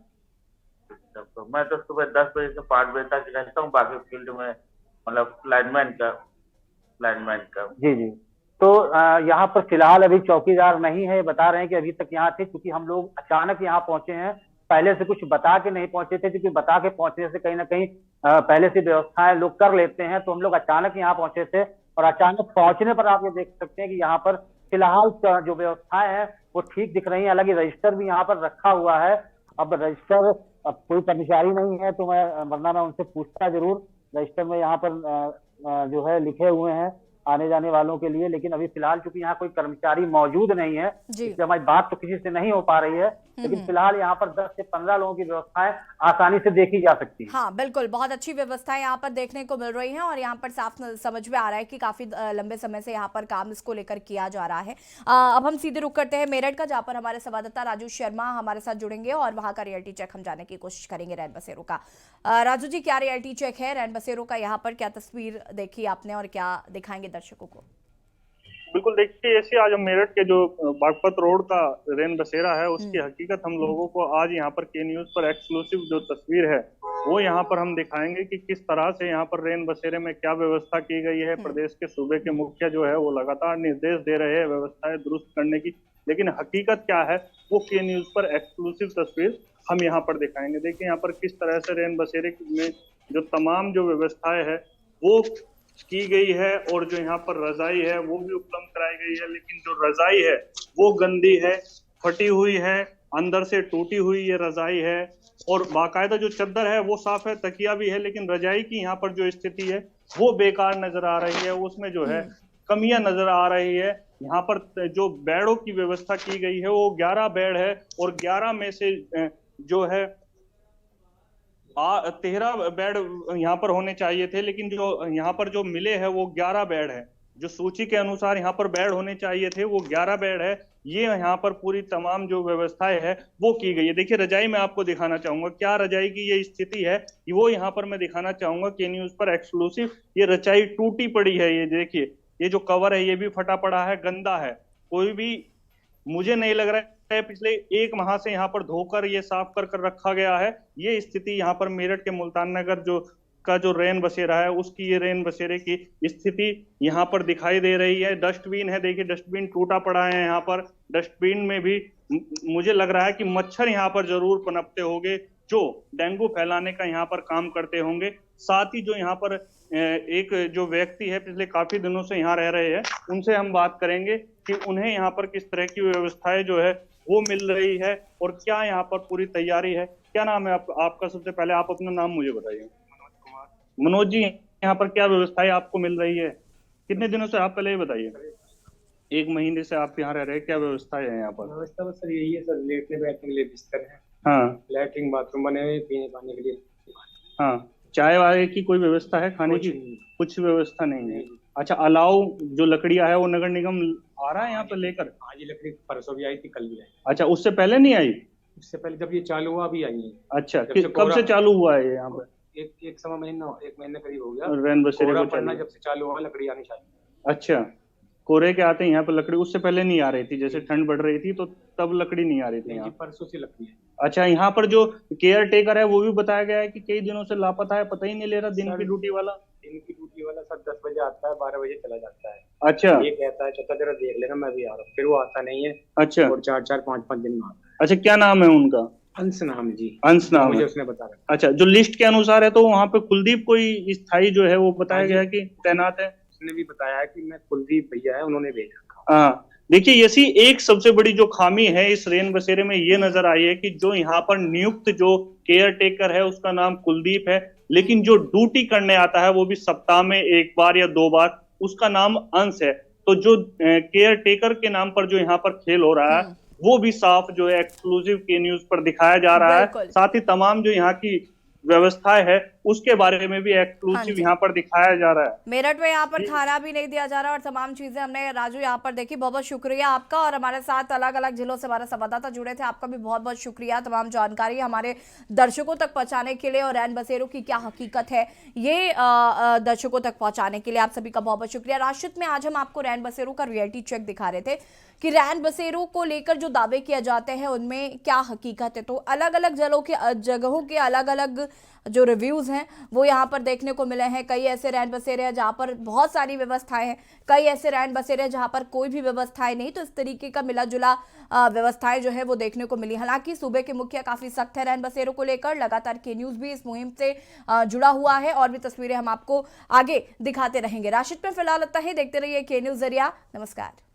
तो मैं तो सुबह 10 बजे से 5 बजे तक रहता हूँ, बाकी फील्ड में मतलब लाइनमैन का। जी। तो यहाँ पर फिलहाल अभी चौकीदार नहीं है, बता रहे हैं कि अभी तक यहाँ थे, क्योंकि हम लोग अचानक यहाँ पहुंचे हैं। पहले से कुछ बता के नहीं पहुंचे थे, क्योंकि बता के पहुंचने से कहीं ना कहीं पहले से व्यवस्थाएं लोग कर लेते हैं। तो हम लोग अचानक यहाँ पहुंचे थे और अचानक पहुंचने पर आप ये देख सकते हैं कि यहाँ पर फिलहाल जो व्यवस्थाएं हैं वो ठीक दिख रही है। हालांकि रजिस्टर भी यहाँ पर रखा हुआ है। अब रजिस्टर, अब कोई कर्मचारी नहीं है तो वरना मैं उनसे पूछता जरूर। रजिस्टर में यहाँ पर जो है लिखे हुए हैं आने जाने वालों के लिए, लेकिन अभी फिलहाल चूंकि यहाँ कोई कर्मचारी मौजूद नहीं है, इसलिए हमारी बात तो किसी से नहीं हो पा रही है। लेकिन फिलहाल यहाँ पर 10 से 15 लोगों की व्यवस्थाएं आसानी से देखी जा सकती है। हाँ बिल्कुल, बहुत अच्छी व्यवस्थाएं यहाँ पर देखने को मिल रही हैं और यहाँ पर साफ समझ में आ रहा है कि काफी लंबे समय से यहाँ पर काम इसको लेकर किया जा रहा है। अब हम सीधे रुक करते हैं मेरठ का, जहाँ पर हमारे संवाददाता राजू शर्मा हमारे साथ जुड़ेंगे और वहाँ का रियलिटी चेक हम जाने की कोशिश करेंगे रैन बसेरों का। राजू जी, क्या रियलिटी चेक है रैन बसेरों का? यहाँ पर क्या तस्वीर देखी आपने और क्या दिखाएंगे दर्शकों को? बिल्कुल, देखिए ऐसे आज हम मेरठ के जो बागपत रोड का रैन बसेरा है उसकी हकीकत हम लोगों को आज यहाँ पर के न्यूज पर एक्सक्लूसिव जो तस्वीर है वो यहाँ पर हम दिखाएंगे कि किस तरह से यहाँ पर रैन बसेरे में क्या व्यवस्था की गई है। प्रदेश के सूबे के मुखिया जो है वो लगातार निर्देश दे रहे हैं व्यवस्थाएं दुरुस्त करने की, लेकिन हकीकत क्या है वो के न्यूज पर एक्सक्लूसिव तस्वीर हम यहाँ पर दिखाएंगे। देखिए यहाँ पर किस तरह से रैन बसेरे में जो तमाम जो व्यवस्थाएं है वो की गई है और जो यहाँ पर रजाई है वो भी उपलब्ध कराई गई है, लेकिन जो रजाई है वो गंदी है, फटी हुई है, अंदर से टूटी हुई ये रजाई है और बाकायदा जो चद्दर है वो साफ है, तकिया भी है, लेकिन रजाई की यहाँ पर जो स्थिति है वो बेकार नजर आ रही है, उसमें जो है कमियां नजर आ रही है। यहाँ पर जो बेडों की व्यवस्था की गई है वो 11 बेड है और 11 में से जो है 13 बेड यहाँ पर होने चाहिए थे, लेकिन जो यहाँ पर जो मिले हैं वो 11 बेड है। जो सूची के अनुसार यहाँ पर बेड होने चाहिए थे वो 11 बेड है। ये यहाँ पर पूरी तमाम जो व्यवस्थाएं है वो की गई है। देखिए रजाई मैं आपको दिखाना चाहूंगा, क्या रजाई की ये स्थिति है वो यहाँ पर मैं दिखाना चाहूंगा के न्यूज पर एक्सक्लूसिव। ये रजाई टूटी पड़ी है, ये देखिए, ये जो कवर है ये भी फटा पड़ा है, गंदा है। कोई भी, मुझे नहीं लग रहा है पिछले 1 माह से यहाँ पर धोकर ये साफ कर रखा गया है। ये स्थिति यहाँ पर मेरठ के मुल्तान नगर जो रैन बसेरा है उसकी ये रैन बसेरे की स्थिति यहाँ पर दिखाई दे रही है। डस्टबिन है, देखिए डस्टबिन टूटा पड़ा है। यहाँ पर डस्टबिन में भी मुझे लग रहा है कि मच्छर यहाँ पर जरूर पनपते होंगे जो डेंगू फैलाने का यहाँ पर काम करते होंगे। साथ ही जो यहाँ पर एक जो व्यक्ति है पिछले काफी दिनों से यहाँ रह रहे हैं, उनसे हम बात करेंगे कि उन्हें यहाँ पर किस तरह की व्यवस्थाएं जो है वो मिल रही है और क्या यहाँ पर पूरी तैयारी है? क्या नाम है आपका? सबसे पहले आप अपना नाम मुझे बताइए। मनोज जी, यहाँ पर क्या व्यवस्थाएं आपको मिल रही है? कितने दिनों से आप पहले ये बताइए। 1 महीने से आप यहाँ रह रहे हैं, क्या व्यवस्था है यहाँ पर? व्यवस्था बस सर यही है सर, लेटने बैठने के लिए बिस्तर है, हाँ, लैट्रिन बाथरूम बने हुए, पीने पानी के लिए। हाँ, चाय वाय की कोई व्यवस्था है? खाने की कुछ व्यवस्था नहीं है। अच्छा, अलाव जो लकड़ियां है वो नगर निगम आ रहा है यहाँ पर लेकर? आज ये लकड़ी परसों भी आई थी, कल भी आई। अच्छा, उससे पहले नहीं आई? उससे पहले जब ये चालू हुआ अभी आई है। अच्छा, कब से चालू हुआ है यहाँ पर? एक महीना करीब हो गया। रैन बसेरे को पड़ना जब से चालू हुआ लकड़ी आनी चाहिए। अच्छा, कोरे के आते हैं यहाँ पर लकड़ी, उससे पहले नहीं आ रही थी? जैसे ठंड बढ़ रही थी तो तब लकड़ी नहीं आ रही थी यहाँ? परसों से लकड़ी है। अच्छा, यहाँ पर जो केयर टेकर है वो भी बताया गया है कि कई दिनों से लापता है, पता ही नहीं ले रहा। दिन की ड्यूटी वाला सर 10 बजे आता है, 12 बजे चला जाता है। अच्छा, ये कहता है चाचा जरा देख लेना, मैं भी आ रहा हूँ, फिर वो आता नहीं है। अच्छा, और 4-4, 5-5 दिन में आता है। अच्छा, क्या नाम है उनका? अंश नाम जी। अंश नाम मुझे है, उसने बताया। अच्छा। जो लिस्ट के अनुसार है तो वहाँ पे कुलदीप कोई स्थायी जो है वो बताया गया है कि तैनात है? उसने भी बताया है कि मैं कुलदीप भैया है, उन्होंने भेज रखा। हाँ, देखिए ऐसी एक सबसे बड़ी जो खामी है इस रैन बसेरे में ये नजर आई है कि जो यहाँ पर नियुक्त जो केयर टेकर है उसका नाम कुलदीप है, लेकिन जो ड्यूटी करने आता है वो भी सप्ताह में 1 बार या 2 बार, उसका नाम अंश है। तो जो केयर टेकर के नाम पर जो यहाँ पर खेल हो रहा है वो भी साफ जो है एक्सक्लूसिव के न्यूज पर दिखाया जा रहा है। साथ ही तमाम जो यहाँ की व्यवस्थाएं है उसके बारे में भी एक्सक्लूसिव यहाँ पर दिखाया जा रहा है। मेरठ में यहाँ पर खाना भी नहीं दिया जा रहा और तमाम चीजें हमने राजू यहाँ पर देखी। बहुत बहुत शुक्रिया आपका, और हमारे साथ अलग अलग जिलों से हमारे संवाददाता जुड़े थे, आपका भी बहुत बहुत शुक्रिया तमाम जानकारी हमारे दर्शकों तक पहुंचाने के लिए, और रैन बसेरों की क्या हकीकत है ये दर्शकों तक पहुंचाने के लिए आप सभी का बहुत बहुत शुक्रिया। राशिद में आज हम आपको रैन बसेरों का रियलिटी चेक दिखा रहे थे कि रैन बसेरों को लेकर जो दावे किए जाते हैं उनमें क्या हकीकत है। तो अलग अलग जगहों के अलग अलग जो रिव्यूज हैं वो यहाँ पर देखने को मिले हैं। कई ऐसे रैन बसेरे हैं जहाँ पर बहुत सारी व्यवस्थाएं हैं, कई ऐसे रैन बसेरे हैं जहाँ पर कोई भी व्यवस्थाएं नहीं। तो इस तरीके का मिला जुला व्यवस्थाएं जो है वो देखने को मिली। हालांकि सूबे के मुखिया काफी सख्त है रैन बसेरों को लेकर। लगातार के न्यूज भी इस मुहिम से जुड़ा हुआ है और भी तस्वीरें हम आपको आगे दिखाते रहेंगे। राशिद में फिलहाल इतना ही, देखते रहिए के न्यूज जरिया। नमस्कार।